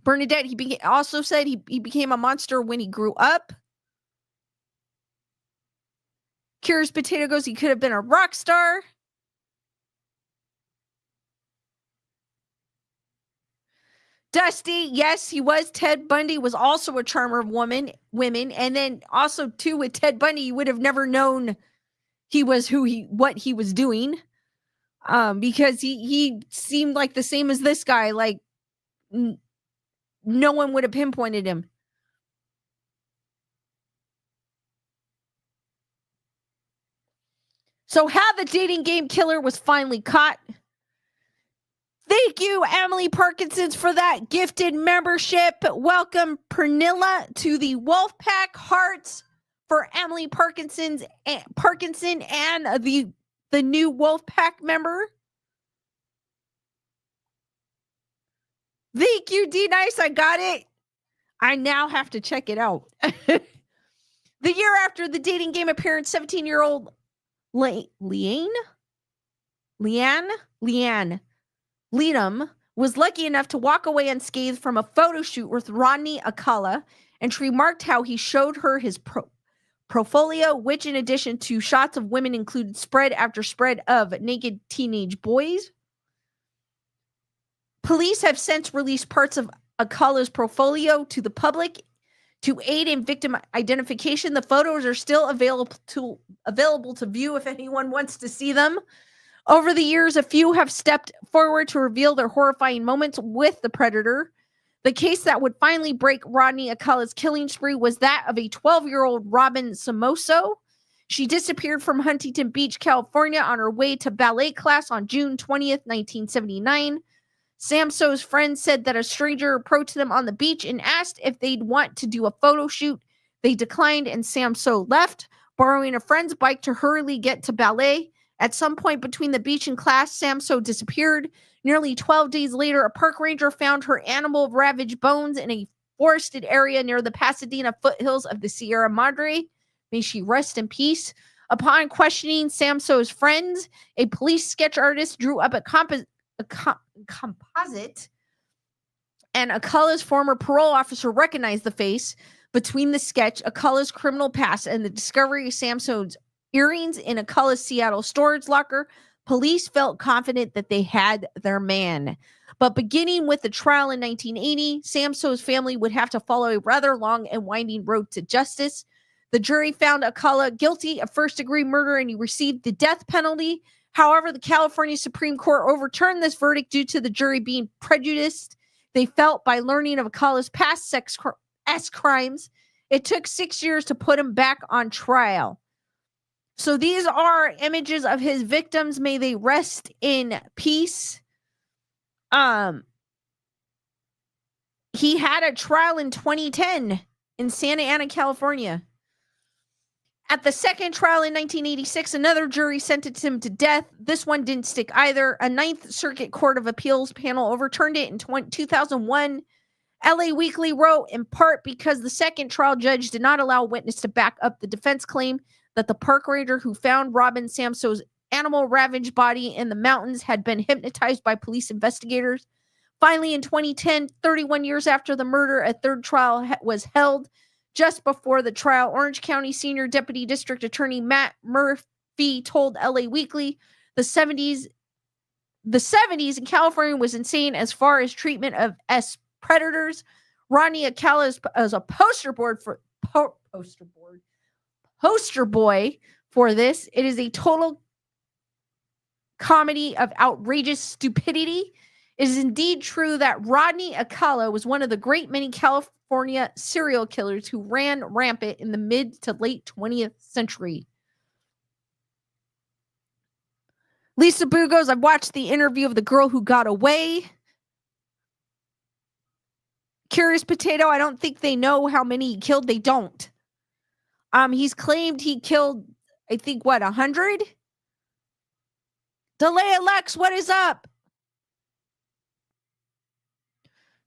[SPEAKER 1] Bernadette, he also said he became a monster when he grew up. Curious Potato goes, he could have been a rock star. Dusty, yes, he was. Ted Bundy was also a charmer of women. And then also, too, with Ted Bundy, you would have never known he was what he was doing. Because he seemed like the same as this guy. Like, no one would have pinpointed him. So how the dating game killer was finally caught. Thank you, Emily Parkinson's, for that gifted membership. Welcome, Pernilla, to the Wolfpack Hearts for Emily Parkinson and the the new Wolfpack member. Thank you, D-Nice. I got it. I now have to check it out. The year after the dating game appearance, 17-year-old Leanne Leadham was lucky enough to walk away unscathed from a photo shoot with Rodney Alcala, and she remarked how he showed her his portfolio, which in addition to shots of women included spread after spread of naked teenage boys. Police have since released parts of Alcala's portfolio to the public to aid in victim identification. The photos are still available to view if anyone wants to see them. Over the years, a few have stepped forward to reveal their horrifying moments with the predator. The case that would finally break Rodney Alcala's killing spree was that of a 12-year-old Robin Somoso. She disappeared from Huntington Beach, California on her way to ballet class on June 20th, 1979. Samso's friends said that a stranger approached them on the beach and asked if they'd want to do a photo shoot. They declined and Samso left, borrowing a friend's bike to hurriedly get to ballet. At some point between the beach and class, Samso disappeared. Nearly 12 days later, a park ranger found her animal-ravaged bones in a forested area near the Pasadena foothills of the Sierra Madre. May she rest in peace. Upon questioning Samso's friends, a police sketch artist drew up a composite, and Alcala's former parole officer recognized the face. Between the sketch, Alcala's criminal past, and the discovery of Samso's earrings in Alcala's Seattle storage locker, police felt confident that they had their man. But beginning with the trial in 1980, Samso's family would have to follow a rather long and winding road to justice. The jury found Alcala guilty of first-degree murder, and he received the death penalty. However, the California Supreme Court overturned this verdict due to the jury being prejudiced. They felt by learning of Alcala's past sex crimes, it took 6 years to put him back on trial. So these are images of his victims. May they rest in peace. He had a trial in 2010 in Santa Ana, California. At the second trial in 1986, another jury sentenced him to death. This one didn't stick either. A Ninth Circuit Court of Appeals panel overturned it in 2001. LA Weekly wrote, in part because the second trial judge did not allow a witness to back up the defense claim that the park ranger who found Robin Samso's animal-ravaged body in the mountains had been hypnotized by police investigators. Finally, in 2010, 31 years after the murder, a third trial was held. Just before the trial, Orange County Senior Deputy District Attorney Matt Murphy told LA Weekly the 70s in California was insane as far as treatment of predators. Rodney Alcala is a poster boy for this. It is a total comedy of outrageous stupidity. It is indeed true that Rodney Alcala was one of the great many California serial killers who ran rampant in the mid to late 20th century. Lisa Boo goes, I've watched the interview of the girl who got away. Curious Potato, I don't think they know how many he killed. They don't. He's claimed he killed, I think, 100? Delay Alex, what is up?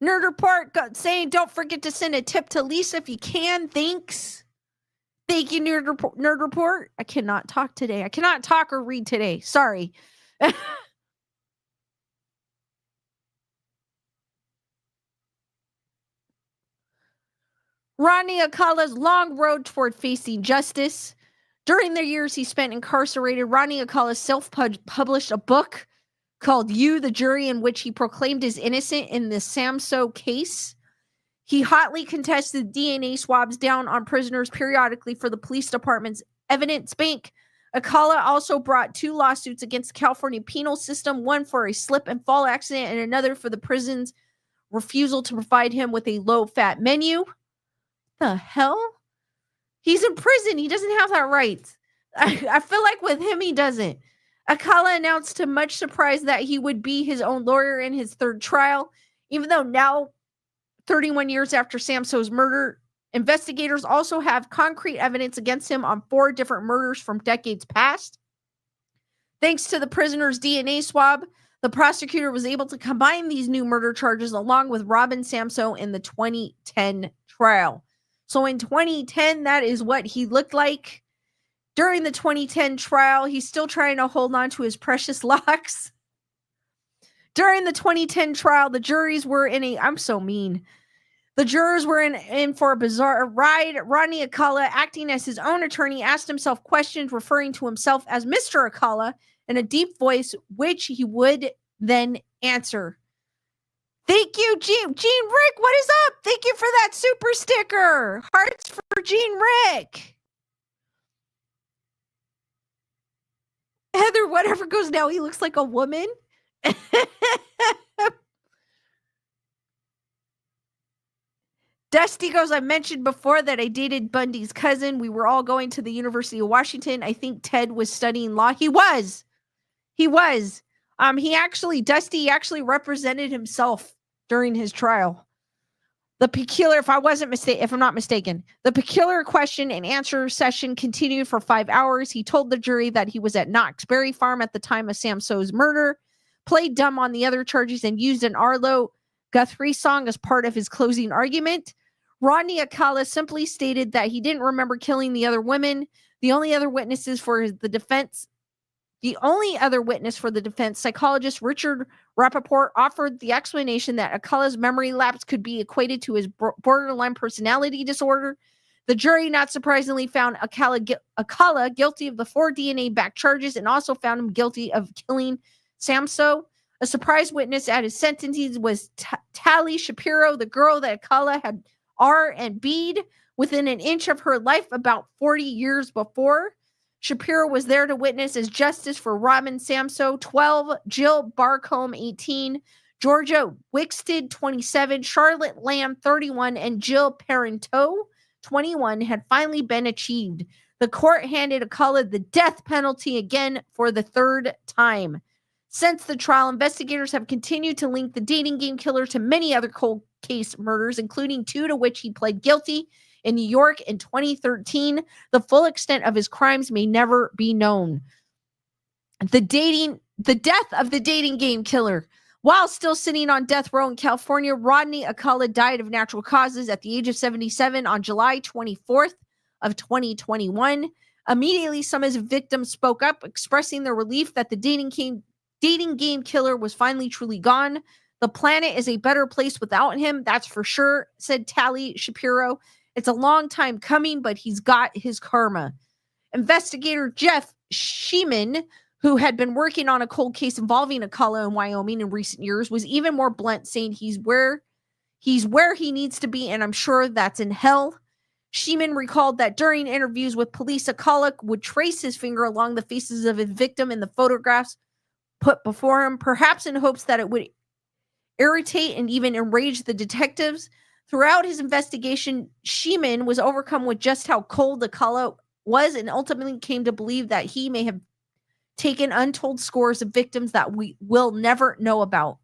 [SPEAKER 1] Nerd Report saying, don't forget to send a tip to Lisa if you can. Thanks. Thank you, Nerd Report. I cannot talk today. I cannot talk or read today. Sorry. Rodney Alcala's long road toward facing justice. During the years he spent incarcerated, Rodney Alcala self-published a book called You, the Jury, in which he proclaimed his innocent in the Samso case. He hotly contested DNA swabs down on prisoners periodically for the police department's evidence bank. Alcala also brought 2 lawsuits against the California penal system, one for a slip and fall accident and another for the prison's refusal to provide him with a low-fat menu. The hell? He's in prison. He doesn't have that right. I feel like with him, he doesn't. Alcala announced to much surprise that he would be his own lawyer in his third trial, even though now, 31 years after Samso's murder, investigators also have concrete evidence against him on 4 different murders from decades past. Thanks to the prisoner's DNA swab, the prosecutor was able to combine these new murder charges along with Robin Samso in the 2010 trial. So in 2010, that is what he looked like. During the 2010 trial, he's still trying to hold on to his precious locks. During the 2010 trial, the juries were in a... I'm so mean. The jurors were in for a bizarre ride. Rodney Alcala, acting as his own attorney, asked himself questions referring to himself as Mr. Alcala in a deep voice, which he would then answer. Thank you, Gene Rick. What is up? Thank you for that super sticker. Hearts for Gene Rick. Heather, whatever goes now, he looks like a woman. Dusty goes, I mentioned before that I dated Bundy's cousin. We were all going to the University of Washington. I think Ted was studying law. He was. Dusty actually represented himself during his trial. If I'm not mistaken, the peculiar question and answer session continued for 5 hours. He told the jury that he was at Knott's Berry Farm at the time of Samso's murder, played dumb on the other charges, and used an Arlo Guthrie song as part of his closing argument. Rodney Alcala simply stated that he didn't remember killing the other women. The only other witness for the defense, psychologist Richard Rappaport, offered the explanation that Alcala's memory lapse could be equated to his borderline personality disorder. The jury, not surprisingly, found Alcala guilty of the 4 DNA-backed charges and also found him guilty of killing Samso. A surprise witness at his sentencing was Tali Shapiro, the girl that Alcala had R and B'd within an inch of her life about 40 years before. Shapiro was there to witness as justice for Robin Samso, 12, Jill Barcombe, 18, Georgia Wickstead, 27, Charlotte Lamb, 31, and Jill Parenteau, 21, had finally been achieved. The court handed Alcala the death penalty again for the 3rd time. Since the trial, investigators have continued to link the dating game killer to many other cold case murders, including 2 to which he pled guilty in New York in 2013. The full extent of his crimes may never be known. The death of the dating game killer. While still sitting on death row in California, Rodney Alcala died of natural causes at the age of 77 on July 24th of 2021. Immediately, some of his victims spoke up, expressing their relief that the dating game killer was finally truly gone. The planet is a better place without him, that's for sure, said Tali Shapiro. It's a long time coming, but he's got his karma. Investigator Jeff Sheeman, who had been working on a cold case involving Alcala in Wyoming in recent years, was even more blunt, saying he's where he needs to be, and I'm sure that's in hell. Sheeman recalled that during interviews with police, Alcala would trace his finger along the faces of his victim in the photographs put before him, perhaps in hopes that it would irritate and even enrage the detectives. Throughout his investigation, Sheeman was overcome with just how cold Alcala was and ultimately came to believe that he may have taken untold scores of victims that we will never know about.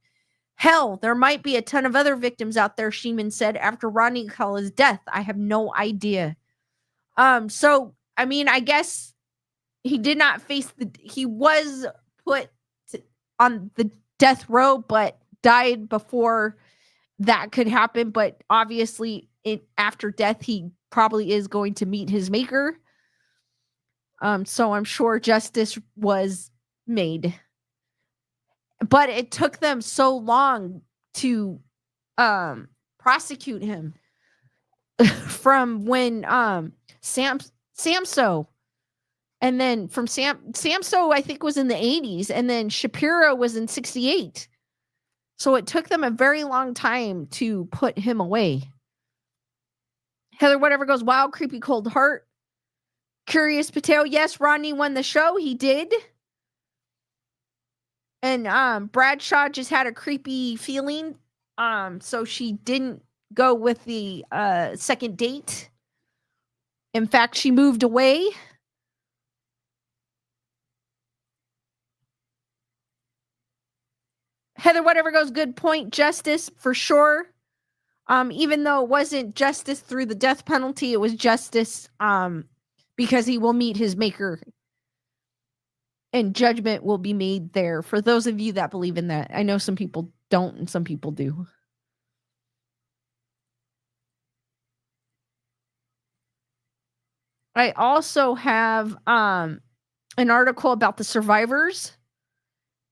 [SPEAKER 1] Hell, there might be a ton of other victims out there, Sheeman said after Rodney Alcala's death. I have no idea. I guess he did not face he was put on the death row, but died before that could happen. But obviously, after death, he probably is going to meet his maker. So I'm sure justice was made. But it took them so long to prosecute him from when Samso, and then from Samso, I think, was in the 80s, and then Shapiro was in 68. So it took them a very long time to put him away. Heather, whatever goes wild, creepy cold heart. Curious Patel, yes, Rodney won the show. He did. And Bradshaw just had a creepy feeling. So she didn't go with the second date. In fact, she moved away. Heather, whatever goes, good point. Justice for sure. Even though it wasn't justice through the death penalty, it was justice because he will meet his maker. and judgment will be made there for those of you that believe in that. I know some people don't and some people do. I also have an article about the survivors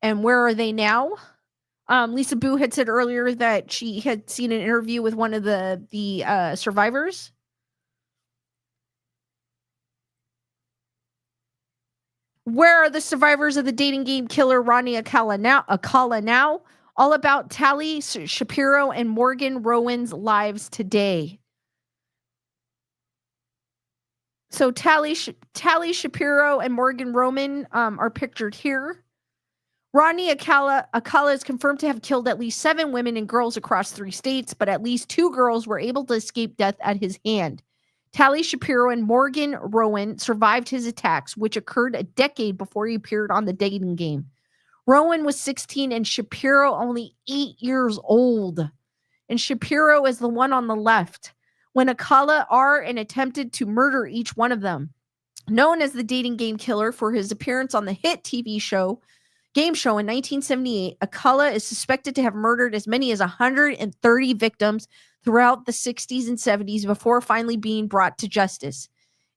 [SPEAKER 1] and where are they now. Lisa Boo had said earlier that she had seen an interview with one of the survivors. Where are the survivors of the dating game killer Rodney Alcala now? All about Tali Shapiro and Morgan Rowan's lives today. So Tali Shapiro and Morgan Roman are pictured here. Rodney Alcala is confirmed to have killed at least 7 women and girls across 3 states, but at least 2 girls were able to escape death at his hand. Tali Shapiro and Morgan Rowan survived his attacks, which occurred a decade before he appeared on the dating game. Rowan was 16 and Shapiro only 8 years old. And Shapiro is the one on the left. When Alcala and attempted to murder each one of them. Known as the dating game killer for his appearance on the hit TV game show in 1978, Alcala is suspected to have murdered as many as 130 victims throughout the 60s and 70s before finally being brought to justice.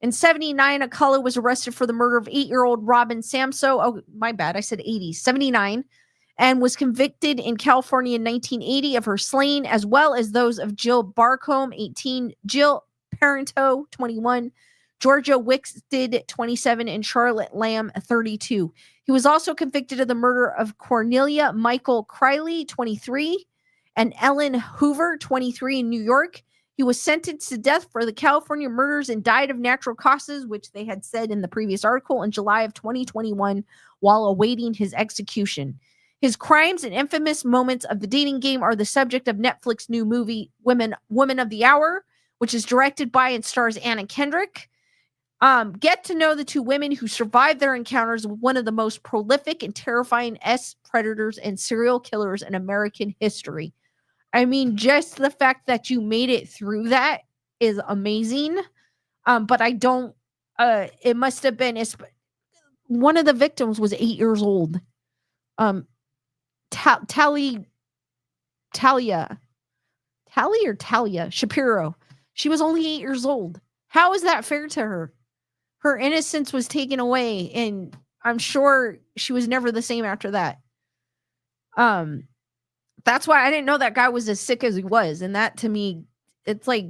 [SPEAKER 1] In 79, Alcala was arrested for the murder of 8-year-old Robin Samso. Oh, my bad. I said 80s. 79. And was convicted in California in 1980 of her slaying, as well as those of Jill Barcombe, 18, Jill Parento, 21, Georgia Wickstead, 27, and Charlotte Lamb, 32. He was also convicted of the murder of Cornelia Michael Criley, 23, and Ellen Hoover, 23, in New York. He was sentenced to death for the California murders and died of natural causes, which they had said in the previous article, in July of 2021 while awaiting his execution. His crimes and infamous moments of the dating game are the subject of Netflix's new movie, Women of the Hour, which is directed by and stars Anna Kendrick. Get to know the 2 women who survived their encounters with one of the most prolific and terrifying predators and serial killers in American history. I mean, just the fact that you made it through that is amazing. But I don't, it must have been, one of the victims was 8 years old. Talia Shapiro. She was only 8 years old. How is that fair to her? Her innocence was taken away, and I'm sure she was never the same after that. That's why I didn't know that guy was as sick as he was, and that to me, it's like,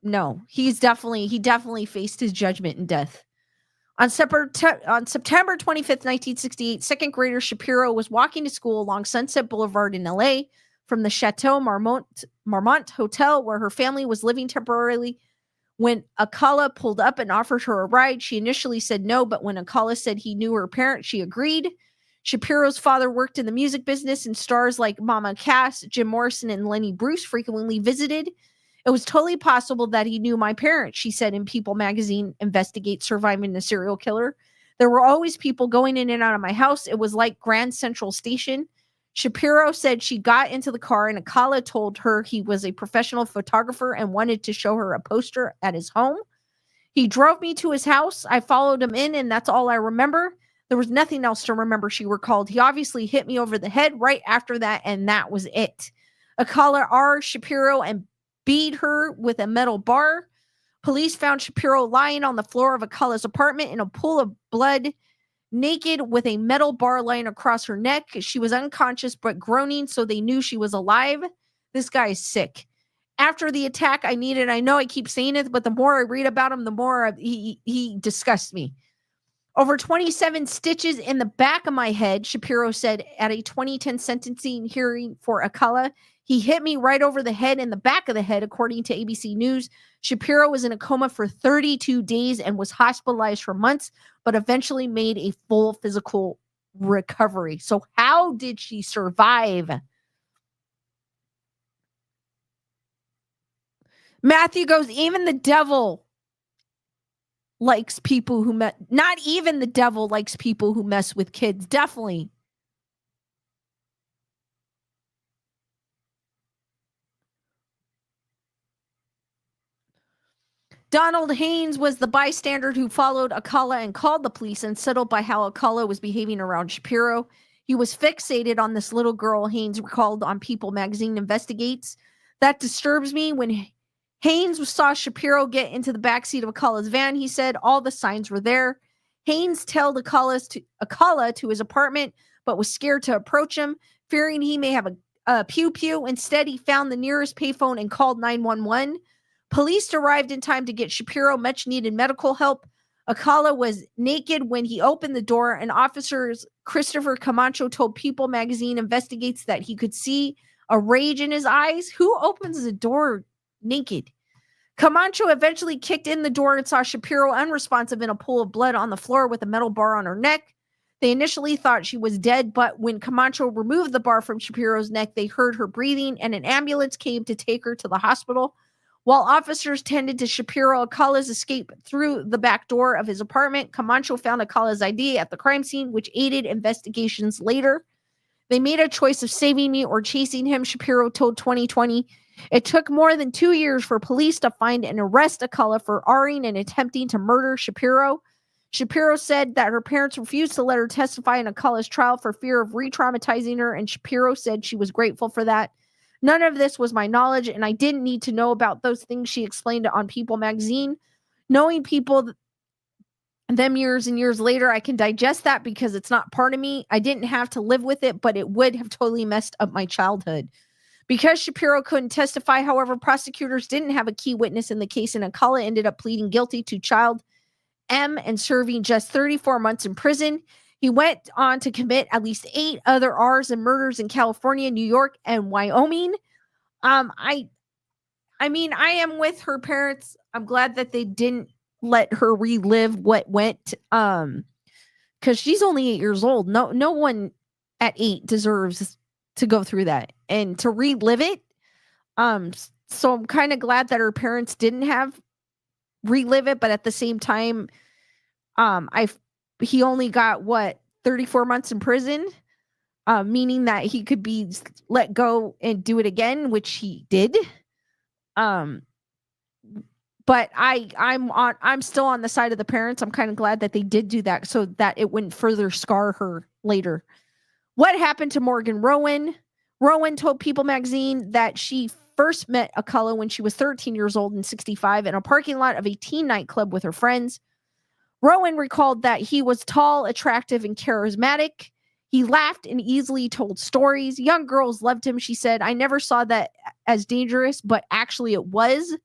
[SPEAKER 1] no, he definitely faced his judgment and death. On September 25th, 1968, second grader Shapiro was walking to school along Sunset Boulevard in LA from the Chateau Marmont Hotel, where her family was living temporarily. When Alcala pulled up and offered her a ride, she initially said no, but when Alcala said he knew her parents, she agreed. Shapiro's father worked in the music business, and stars like Mama Cass, Jim Morrison, and Lenny Bruce frequently visited. It was totally possible that he knew my parents, she said in People magazine, Investigate Surviving the Serial Killer. There were always people going in and out of my house. It was like Grand Central Station. Shapiro said she got into the car and Alcala told her he was a professional photographer and wanted to show her a poster at his home. He drove me to his house. I followed him in, and that's all I remember. There was nothing else to remember, she recalled. He obviously hit me over the head right after that, and that was it. Alcala Shapiro and beat her with a metal bar. Police found Shapiro lying on the floor of Alcala's apartment in a pool of blood, naked with a metal bar lying across her neck. She was unconscious but groaning, so they knew she was alive. This guy is sick. After the attack, I know I keep saying it, but the more I read about him, the more he disgusts me. Over 27 stitches in the back of my head, Shapiro said at a 2010 sentencing hearing for Alcala. He hit me right over the head and the back of the head, according to ABC News. Shapiro was in a coma for 32 days and was hospitalized for months, but eventually made a full physical recovery. So how did she survive? Matthew goes, even the devil likes people who not even the devil likes people who mess with kids. Definitely. Donald Haynes was the bystander who followed Alcala and called the police, unsettled by how Alcala was behaving around Shapiro. He was fixated on this little girl, Haynes recalled on People magazine investigates. That disturbs me. When Haynes saw Shapiro get into the backseat of Alcala's van, he said all the signs were there. Haynes tailed Alcala to his apartment, but was scared to approach him, fearing he may have a pew-pew. Instead, he found the nearest payphone and called 911. Police arrived in time to get Shapiro much-needed medical help. Alcala was naked when he opened the door, and officers Christopher Camacho told People magazine investigates that he could see a rage in his eyes. Who opens the door naked? Camacho eventually kicked in the door and saw Shapiro unresponsive in a pool of blood on the floor with a metal bar on her neck. They initially thought she was dead, but when Camacho removed the bar from Shapiro's neck, they heard her breathing, and an ambulance came to take her to the hospital. While officers tended to Shapiro, Alcala's escape through the back door of his apartment, Camacho found Alcala's ID at the crime scene, which aided investigations later. They made a choice of saving me or chasing him, Shapiro told 2020. It took more than 2 years for police to find and arrest Alcala for R-ing and attempting to murder Shapiro. Shapiro said that her parents refused to let her testify in Alcala's trial for fear of re-traumatizing her, and Shapiro said she was grateful for that. None of this was my knowledge, and I didn't need to know about those things, she explained on People magazine. Knowing people them years and years later, I can digest that because it's not part of me. I didn't have to live with it, but it would have totally messed up my childhood. Because Shapiro couldn't testify, however, prosecutors didn't have a key witness in the case, and Alcala ended up pleading guilty to child M and serving just 34 months in prison. He went on to commit at least 8 other R's and murders in California, New York, and Wyoming. I mean, I am with her parents. I'm glad that they didn't let her relive what went. Because she's only 8 years old. No one at 8 deserves to go through that and to relive it. So I'm kind of glad that her parents didn't have relive it, but at the same time, he only got 34 months in prison, meaning that he could be let go and do it again, which he did. But I'm still on the side of the parents. I'm kind of glad that they did do that so that it wouldn't further scar her later. What happened to Morgan Rowan? Rowan told People magazine that she first met Alcala when she was 13 years old in 1965 in a parking lot of a teen nightclub with her friends. Rowan recalled that he was tall, attractive, and charismatic. He laughed and easily told stories. Young girls loved him, she said. I never saw that as dangerous, but actually it was.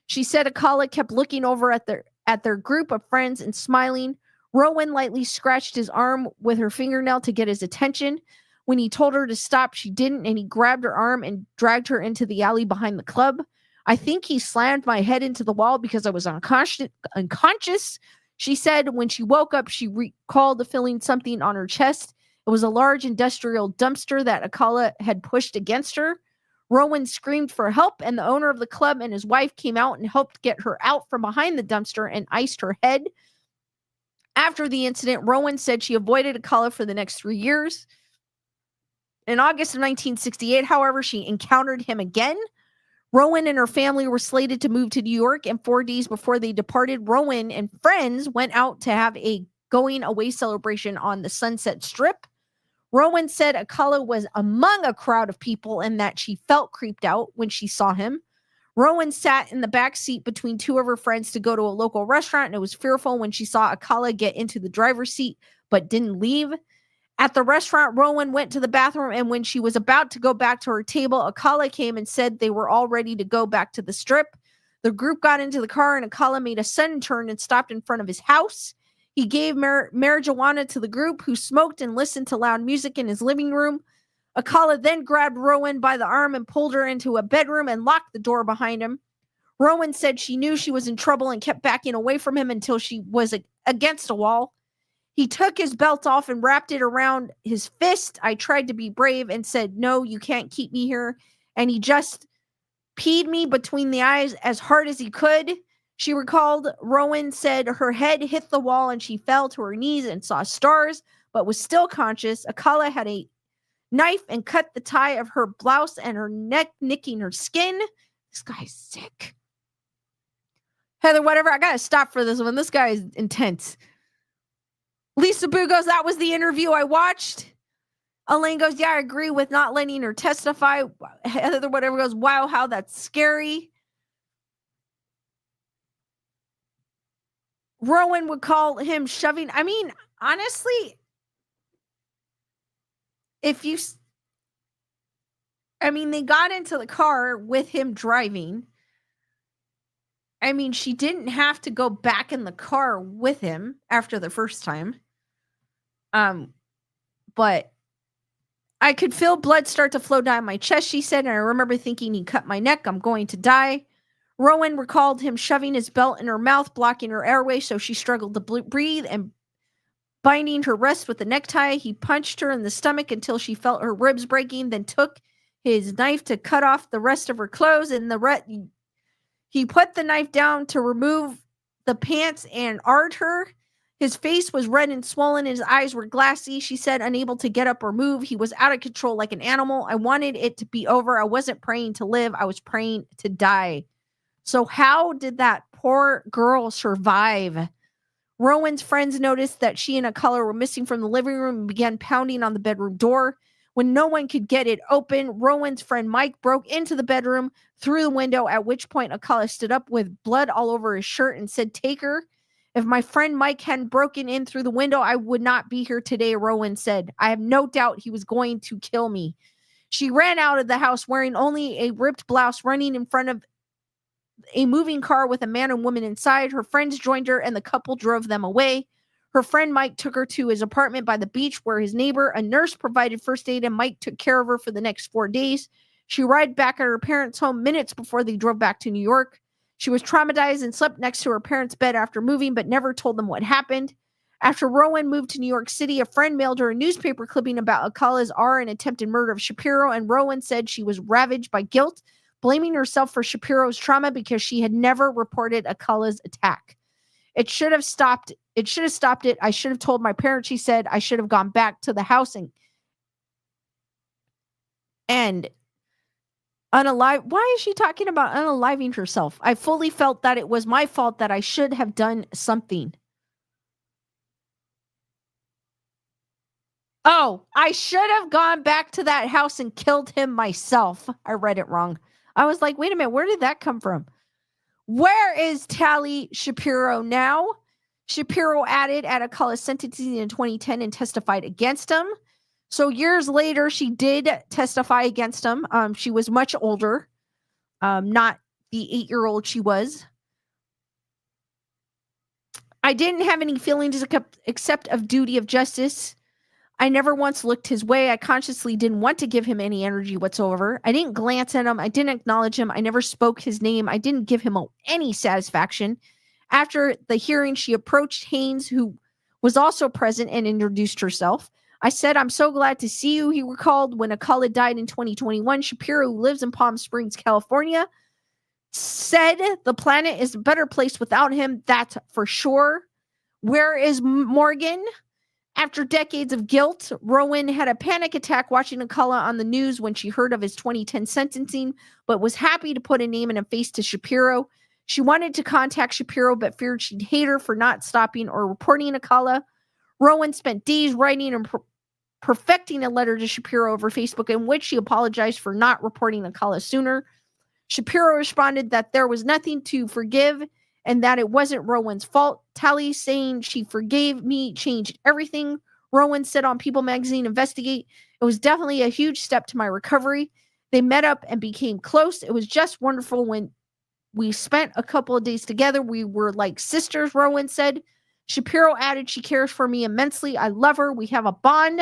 [SPEAKER 1] She said Alcala kept looking over at their group of friends and smiling. Rowan lightly scratched his arm with her fingernail to get his attention. When he told her to stop, she didn't, and he grabbed her arm and dragged her into the alley behind the club. I think he slammed my head into the wall because I was unconscious. She said when she woke up, she recalled feeling something on her chest. It was a large industrial dumpster that Alcala had pushed against her. Rowan screamed for help, and the owner of the club and his wife came out and helped get her out from behind the dumpster and iced her head. After the incident, Rowan said she avoided Alcala for the next 3 years. In August of 1968, however, she encountered him again. Rowan and her family were slated to move to New York, and 4 days before they departed, Rowan and friends went out to have a going away celebration on the Sunset Strip. Rowan said Alcala was among a crowd of people and that she felt creeped out when she saw him. Rowan sat in the back seat between 2 of her friends to go to a local restaurant, and it was fearful when she saw Alcala get into the driver's seat but didn't leave. At the restaurant, Rowan went to the bathroom, and when she was about to go back to her table, Alcala came and said they were all ready to go back to the strip. The group got into the car, and Alcala made a sudden turn and stopped in front of his house. He gave marijuana to the group, who smoked and listened to loud music in his living room. Alcala then grabbed Rowan by the arm and pulled her into a bedroom and locked the door behind him. Rowan said she knew she was in trouble and kept backing away from him until she was against a wall. He took his belt off and wrapped it around his fist. I tried to be brave and said, "No, you can't keep me here." And he just peed me between the eyes as hard as he could. She recalled Rowan said her head hit the wall and she fell to her knees and saw stars, but was still conscious. Alcala had a knife and cut the tie of her blouse and her neck, nicking her skin. This guy's sick. Heather, whatever. I gotta stop for this one. This guy is intense. Lisa Boo goes, that was the interview I watched. Elaine goes, yeah, I agree with not letting her testify. Heather, whatever, goes, wow, how that's scary. Rowan would call him shoving. I mean, honestly, they got into the car with him driving. I mean, she didn't have to go back in the car with him after the first time. But I could feel blood start to flow down my chest, she said, and I remember thinking he cut my neck. I'm going to die. Rowan recalled him shoving his belt in her mouth, blocking her airway so she struggled to breathe, and binding her wrist with a necktie. He punched her in the stomach until she felt her ribs breaking, then took his knife to cut off the rest of her clothes, and he put the knife down to remove the pants and ard her. His face was red and swollen. His eyes were glassy, she said, unable to get up or move. He was out of control like an animal. I wanted it to be over. I wasn't praying to live. I was praying to die. So how did that poor girl survive? Rowan's friends noticed that she and Alcala were missing from the living room and began pounding on the bedroom door. When no one could get it open, Rowan's friend Mike broke into the bedroom through the window, at which point Alcala stood up with blood all over his shirt and said, take her. If my friend Mike hadn't broken in through the window, I would not be here today, Rowan said. I have no doubt he was going to kill me. She ran out of the house wearing only a ripped blouse, running in front of a moving car with a man and woman inside. Her friends joined her and the couple drove them away. Her friend Mike took her to his apartment by the beach where his neighbor, a nurse, provided first aid, and Mike took care of her for the next 4 days. She arrived back at her parents' home minutes before they drove back to New York. She was traumatized and slept next to her parents' bed after moving, but never told them what happened. After Rowan moved to New York City, a friend mailed her a newspaper clipping about Alcala's R and attempted murder of Shapiro, and Rowan said she was ravaged by guilt, blaming herself for Shapiro's trauma because she had never reported Alcala's attack. It should have stopped it. I should have told my parents, she said. I should have gone back to the house and unalive. Why is she talking about unaliving herself? I fully felt that it was my fault, that I should have done something. Oh, I should have gone back to that house and killed him myself. I read it wrong. I was like, wait a minute, where did that come from? Where is Tally Shapiro now? Shapiro added at Alcala's sentencing in 2010 and testified against him. So years later, she did testify against him. She was much older, not the 8-year-old she was. I didn't have any feelings except of duty of justice. I never once looked his way. I consciously didn't want to give him any energy whatsoever. I didn't glance at him. I didn't acknowledge him. I never spoke his name. I didn't give him any satisfaction. After the hearing, she approached Haynes, who was also present, and introduced herself. I said, I'm so glad to see you, he recalled. When Alcala died in 2021, Shapiro, who lives in Palm Springs, California, said the planet is a better place without him. That's for sure. Where is Morgan? After decades of guilt, Rowan had a panic attack watching Alcala on the news when she heard of his 2010 sentencing, but was happy to put a name and a face to Shapiro. She wanted to contact Shapiro, but feared she'd hate her for not stopping or reporting Alcala. Rowan spent days writing and perfecting a letter to Shapiro over Facebook in which she apologized for not reporting Alcala sooner. Shapiro responded that there was nothing to forgive and that it wasn't Rowan's fault. Tally saying she forgave me changed everything. Rowan said on People Magazine Investigate, it was definitely a huge step to my recovery. They met up and became close. It was just wonderful when we spent a couple of days together. We were like sisters, Rowan said. Shapiro added, she cares for me immensely. I love her. We have a bond.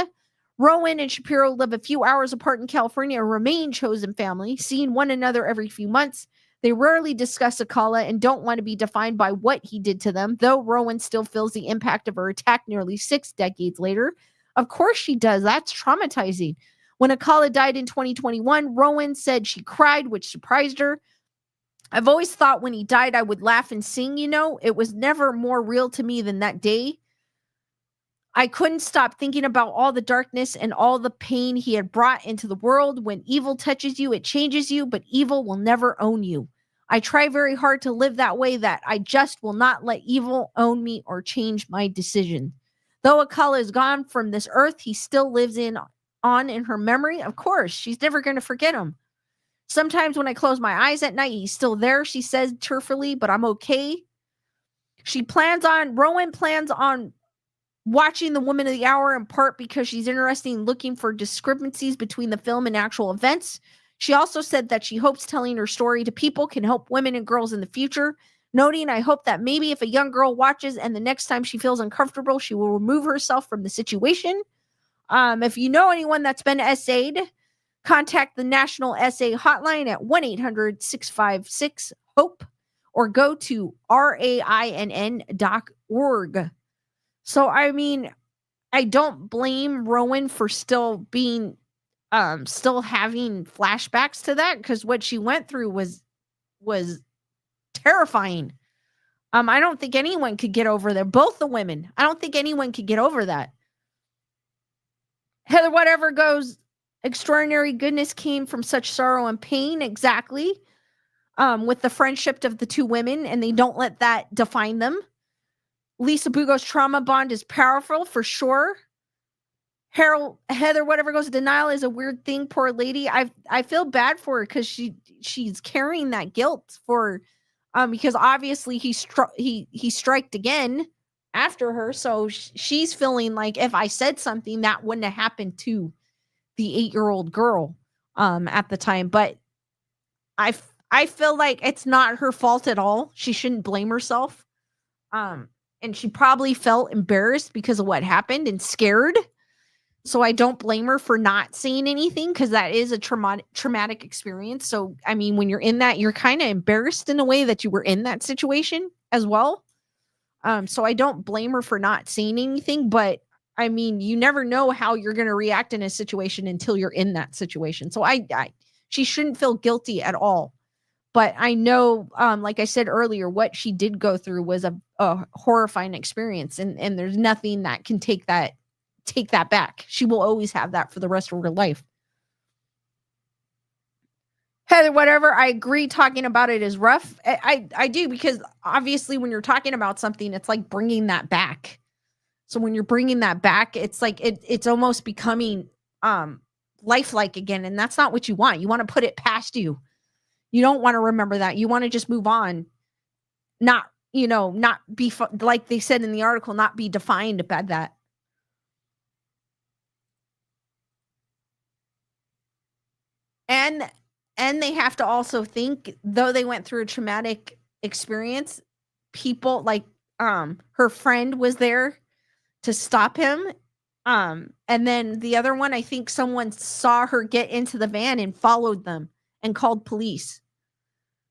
[SPEAKER 1] Rowan and Shapiro live a few hours apart in California and remain chosen family, seeing one another every few months. They rarely discuss Alcala and don't want to be defined by what he did to them, though Rowan still feels the impact of her attack nearly 6 decades later. Of course she does. That's traumatizing. When Alcala died in 2021, Rowan said she cried, which surprised her. I've always thought when he died, I would laugh and sing, It was never more real to me than that day. I couldn't stop thinking about all the darkness and all the pain he had brought into the world. When evil touches you, it changes you, but evil will never own you. I try very hard to live that way, that I just will not let evil own me or change my decision. Though Alcala is gone from this earth, he still lives on in her memory. Of course, she's never going to forget him. Sometimes when I close my eyes at night, he's still there, she says tearfully, but I'm okay. Rowan plans on watching The Woman of the Hour, in part because she's interested in looking for discrepancies between the film and actual events. She also said that she hopes telling her story to people can help women and girls in the future, noting, I hope that maybe if a young girl watches and the next time she feels uncomfortable, she will remove herself from the situation. If you know anyone that's been SA'd, contact the National SA Hotline at 1-800-656-HOPE or go to rainn.org. So, I mean, I don't blame Rowan for still having flashbacks to that, because what she went through was terrifying. I don't think anyone could get over that. Both the women, I don't think anyone could get over that. Heather, whatever goes, extraordinary goodness came from such sorrow and pain. Exactly. With the friendship of the two women, and they don't let that define them. Lisa Bugo's trauma bond is powerful for sure. Heather, whatever goes, denial is a weird thing. Poor lady. I feel bad for her because she's carrying that guilt for, because obviously he striked again after her, so she's feeling like if I said something that wouldn't have happened to the 8-year-old girl at the time. But I feel like it's not her fault at all. She shouldn't blame herself. And she probably felt embarrassed because of what happened and scared. So I don't blame her for not saying anything, because that is a traumatic experience. So, I mean, when you're in that, you're kind of embarrassed in a way that you were in that situation as well. So I don't blame her for not saying anything, but I mean, you never know how you're going to react in a situation until you're in that situation. So she shouldn't feel guilty at all. But I know, like I said earlier, what she did go through was a horrifying experience, and there's nothing that can take that back. She will always have that for the rest of her life. Heather, whatever, I agree, talking about it is rough. I do, because obviously when you're talking about something, it's like bringing that back. So when you're bringing that back, it's like it's almost becoming lifelike again, and that's not what you want. You want to put it past you. You don't want to remember that. You want to just move on. Not be, like they said in the article, not be defined by that. And they have to also think, though they went through a traumatic experience, people like her friend was there to stop him. And then the other one, I think someone saw her get into the van and followed them and called police.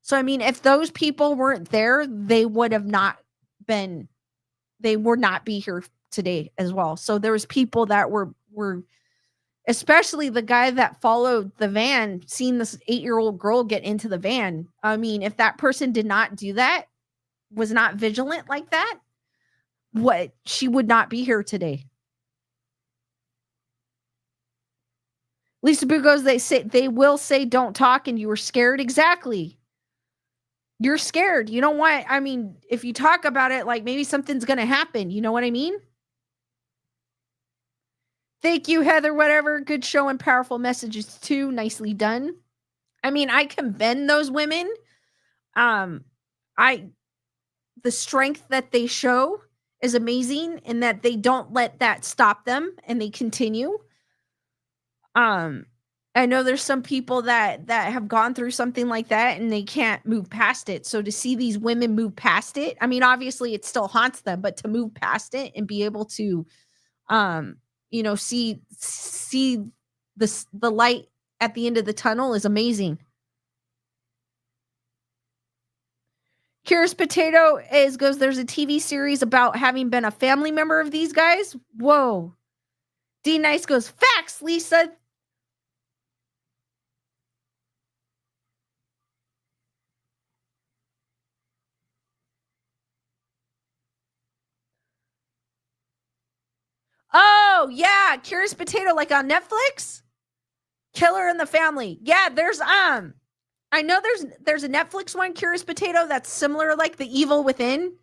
[SPEAKER 1] So, I mean, if those people weren't there, they would not be here today as well. So there was people that were especially the guy that followed the van, seeing this 8-year-old girl get into the van. I mean, if that person did not do that, was not vigilant like that, she would not be here today. Lisa Bugos, they will say don't talk, and you were scared. Exactly. You're scared. You don't want, I mean, if you talk about it, like maybe something's going to happen. You know what I mean? Thank you, Heather. Whatever. Good show and powerful messages too. Nicely done. I mean, I commend those women. The strength that they show is amazing, and that they don't let that stop them and they continue. I know there's some people that have gone through something like that and they can't move past it. So to see these women move past it, I mean, obviously it still haunts them, but to move past it and be able to, see the light at the end of the tunnel is amazing. Curious Potato goes, there's a TV series about having been a family member of these guys. Whoa. D Nice goes, facts, Lisa. Oh, yeah. Curious Potato, like on Netflix? Killer in the Family. Yeah, there's I know there's a Netflix one, Curious Potato, that's similar, like The Evil Within.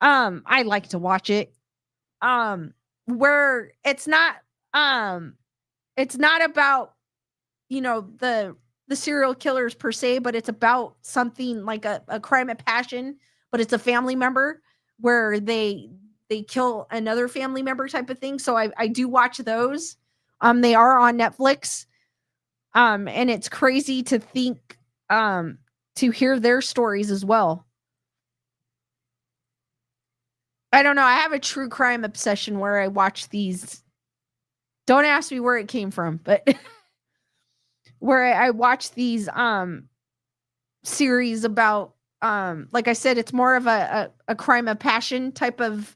[SPEAKER 1] I like to watch it. Where it's not about, the serial killers per se, but it's about something like a crime of passion, but it's a family member where they kill another family member type of thing. So I do watch those. They are on Netflix. And it's crazy to think, to hear their stories as well. I don't know. I have a true crime obsession where I watch these. Don't ask me where it came from, but where I watch these series about, like I said, it's more of a crime of passion type of,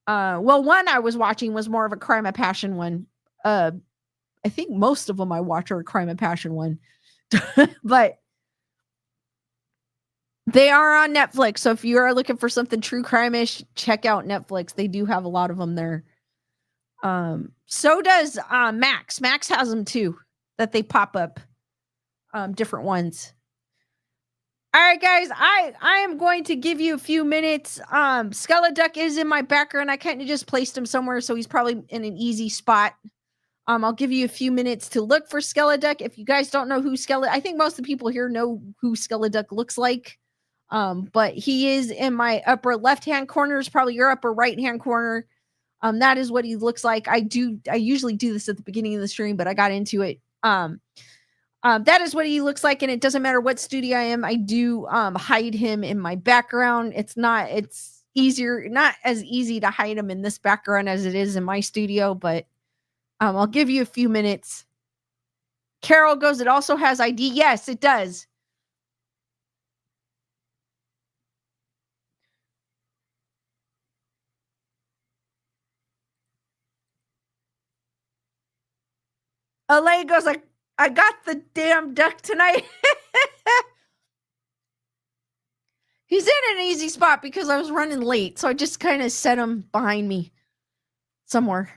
[SPEAKER 1] one I was watching was more of a crime of passion one. I think most of them I watch are a crime of passion one. But they are on Netflix. So if you are looking for something true crime-ish, check out Netflix. They do have a lot of them there. So does Max. Max has them too, that they pop up. Different ones. All right, guys, I am going to give you a few minutes. Skeleduck is in my background. I kind of just placed him somewhere, so he's probably in an easy spot. I'll give you a few minutes to look for Skeleduck. If you guys don't know who I think most of the people here know who Skeleduck looks like. But he is in my upper left-hand corner, is probably your upper right-hand corner. That is what he looks like. I usually do this at the beginning of the stream, but I got into it. That is what he looks like, and it doesn't matter what studio I am. I do hide him in my background. It's not as easy to hide him in this background as it is in my studio, but I'll give you a few minutes. Carol goes, it also has ID. Yes, it does. Alay goes, I got the damn duck tonight. He's in an easy spot because I was running late, so I just kind of set him behind me somewhere.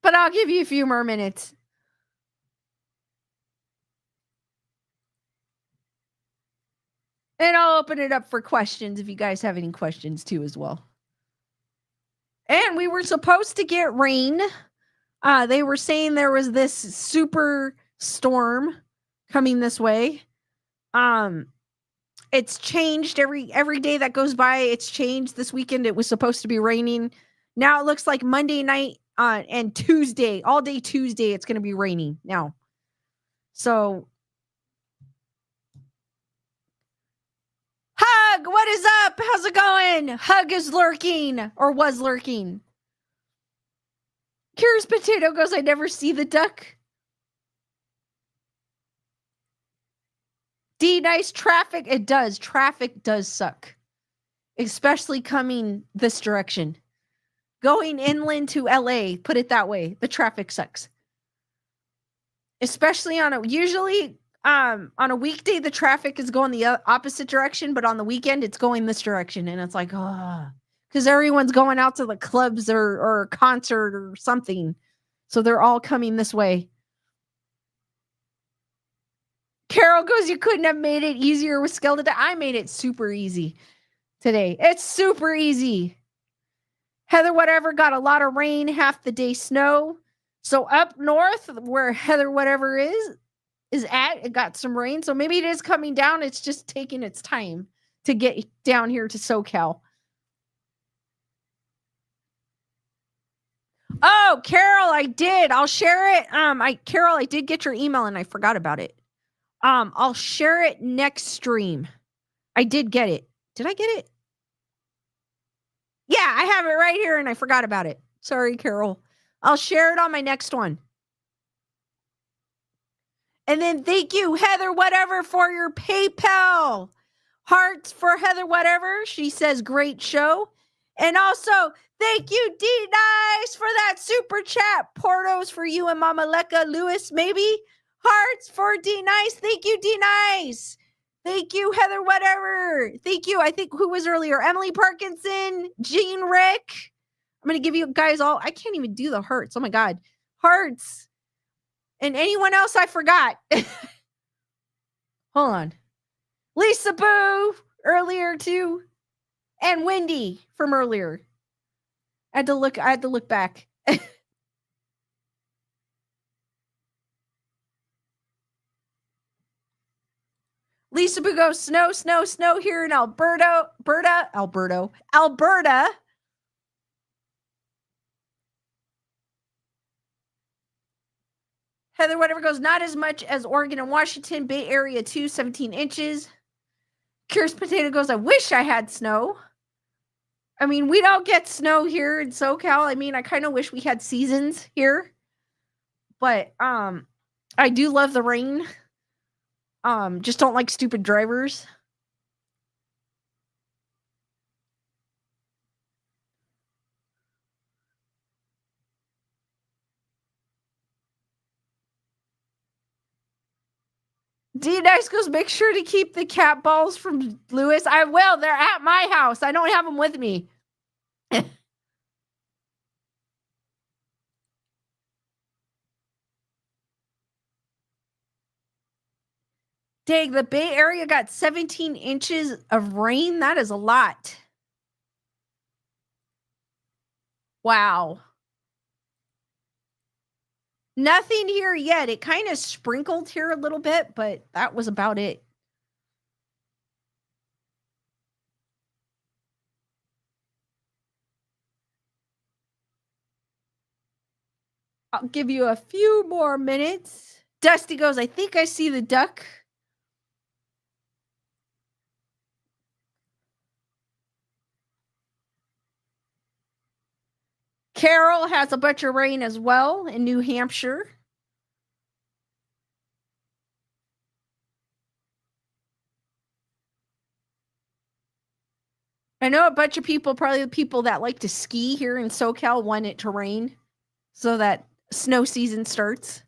[SPEAKER 1] But I'll give you a few more minutes. And I'll open it up for questions if you guys have any questions too as well. And we were supposed to get rain. They were saying there was this super storm coming this way. It's changed every day that goes by. It's changed. This weekend it was supposed to be raining. Now it looks like Monday night and Tuesday, all day Tuesday, it's going to be raining now. So, Hug, what is up? How's it going? Hug is lurking or was lurking. Curious Potato goes, I never see the duck. D, nice traffic. It does. Traffic does suck, especially coming this direction. Going inland to LA, put it that way, the traffic sucks. Especially usually on a weekday, the traffic is going the opposite direction, but on the weekend, it's going this direction. And it's like, because everyone's going out to the clubs or a concert or something. So they're all coming this way. Carol goes, you couldn't have made it easier with Skeleton. I made it super easy today. It's super easy. Heather Whatever got a lot of rain, half the day snow. So up north where Heather Whatever is at, it got some rain. So maybe it is coming down. It's just taking its time to get down here to SoCal. Oh, Carol, I did. I'll share it. Carol, I did get your email and I forgot about it. I'll share it next stream. I did get it. Did I get it? Yeah, I have it right here and I forgot about it. Sorry, Carol. I'll share it on my next one. And then thank you, Heather Whatever, for your PayPal. Hearts for Heather Whatever. She says, great show. And also, thank you, D-Nice, for that super chat. Portos for you and Mama Lekka. Lewis, maybe? Hearts for D-Nice. Thank you, D-Nice. Thank you, Heather Whatever. Thank you. I think who was earlier? Emily Parkinson, Jean Rick. I'm going to give you guys all. I can't even do the hearts. Oh, my God. Hearts. And anyone else I forgot? Hold on. Lisa Boo earlier too. And Wendy from earlier. I had to look back. Lisa Boo goes, snow here in Alberta. Heather, whatever goes, not as much as Oregon and Washington. Bay Area, 17 inches. Curious Potato goes, I wish I had snow. I mean, we don't get snow here in SoCal. I mean, I kind of wish we had seasons here. But I do love the rain. Just don't like stupid drivers. D Nice goes, make sure to keep the cat balls from Lewis. I will. They're at my house. I don't have them with me. Dang, the Bay Area got 17 inches of rain. That is a lot. Wow. Nothing here yet. It kind of sprinkled here a little bit, but that was about it. I'll give you a few more minutes. Dusty goes, I think I see the duck. Carol has a bunch of rain as well in New Hampshire. I know a bunch of people, probably the people that like to ski here in SoCal, want it to rain so that snow season starts.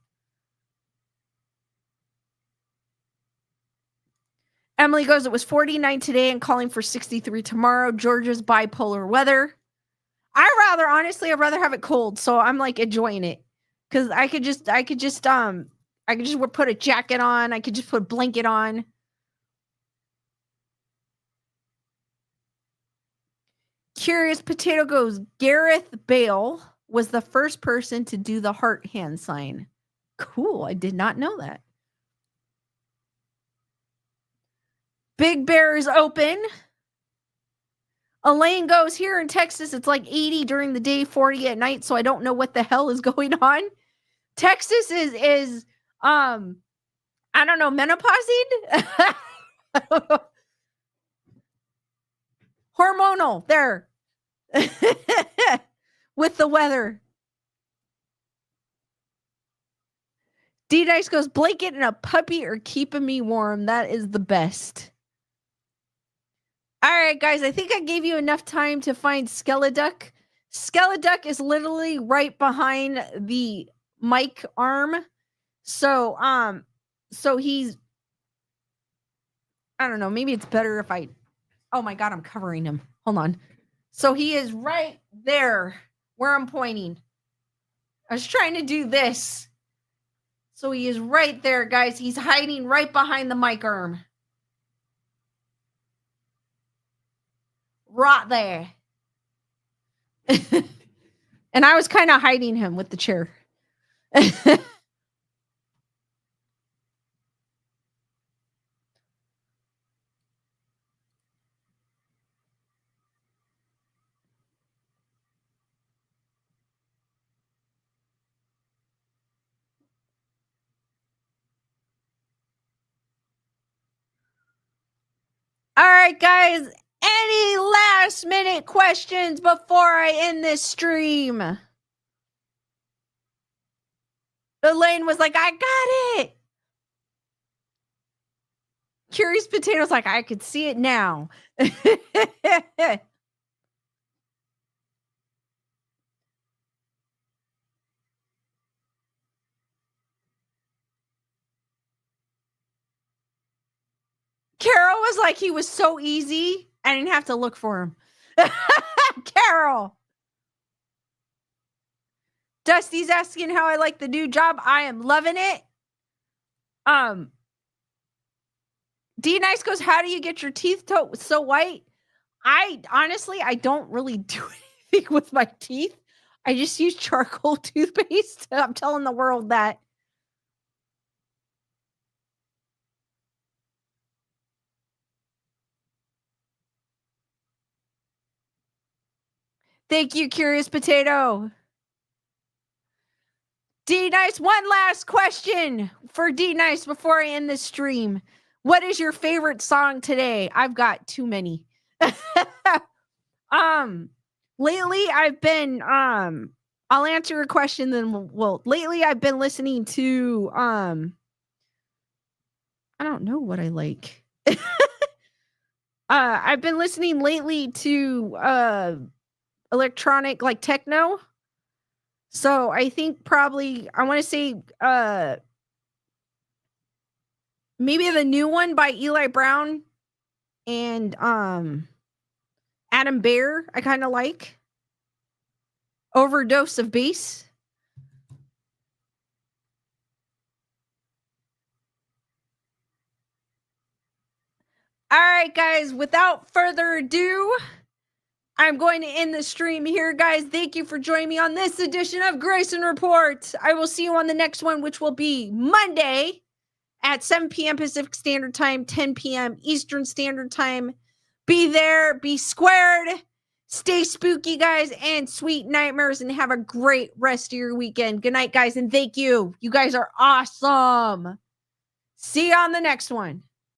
[SPEAKER 1] Emily goes, it was 49 today and calling for 63 tomorrow. Georgia's bipolar weather. I'd rather have it cold, so I'm like enjoying it. Cause I could just put a jacket on, I could just put a blanket on. Curious Potato goes, Gareth Bale was the first person to do the heart hand sign. Cool, I did not know that. Big Bear is open. Elaine goes, here in Texas, it's like 80 during the day, 40 at night, so I don't know what the hell is going on. Texas is I don't know, menopausing? Hormonal, there. With the weather. D-Nice goes, blanket and a puppy are keeping me warm. That is the best. All right, guys, I think I gave you enough time to find Skeleduck. Skeleduck is literally right behind the mic arm. So he's, I don't know, maybe it's better if I, oh my God, I'm covering him. Hold on. So he is right there where I'm pointing. I was trying to do this. So he is right there, guys. He's hiding right behind the mic arm. Right there. And I was kind of hiding him with the chair. All right, guys. Any last minute questions before I end this stream? Elaine was like, I got it. Curious Potato's like, I could see it now. Carol was like, he was so easy. I didn't have to look for him. Carol. Dusty's asking how I like the new job. I am loving it. D Nice goes, how do you get your teeth so white? I honestly, I don't really do anything with my teeth. I just use charcoal toothpaste. I'm telling the world that. Thank you, Curious Potato. D Nice, one last question for D Nice before I end this stream. What is your favorite song today? I've got too many. Lately I've been I'll answer your question then lately I've been listening to I don't know what I like. I've been listening lately to electronic, like techno. So I think probably I want to say maybe the new one by Eli Brown and Adam Bear I kind of like. Overdose of Bass. All right, guys, without further ado, I'm going to end the stream here, guys. Thank you for joining me on this edition of Grayson Report. I will see you on the next one, which will be Monday at 7 p.m. Pacific Standard Time, 10 p.m. Eastern Standard Time. Be there, be squared, stay spooky, guys, and sweet nightmares, and have a great rest of your weekend. Good night, guys, and thank you. You guys are awesome. See you on the next one.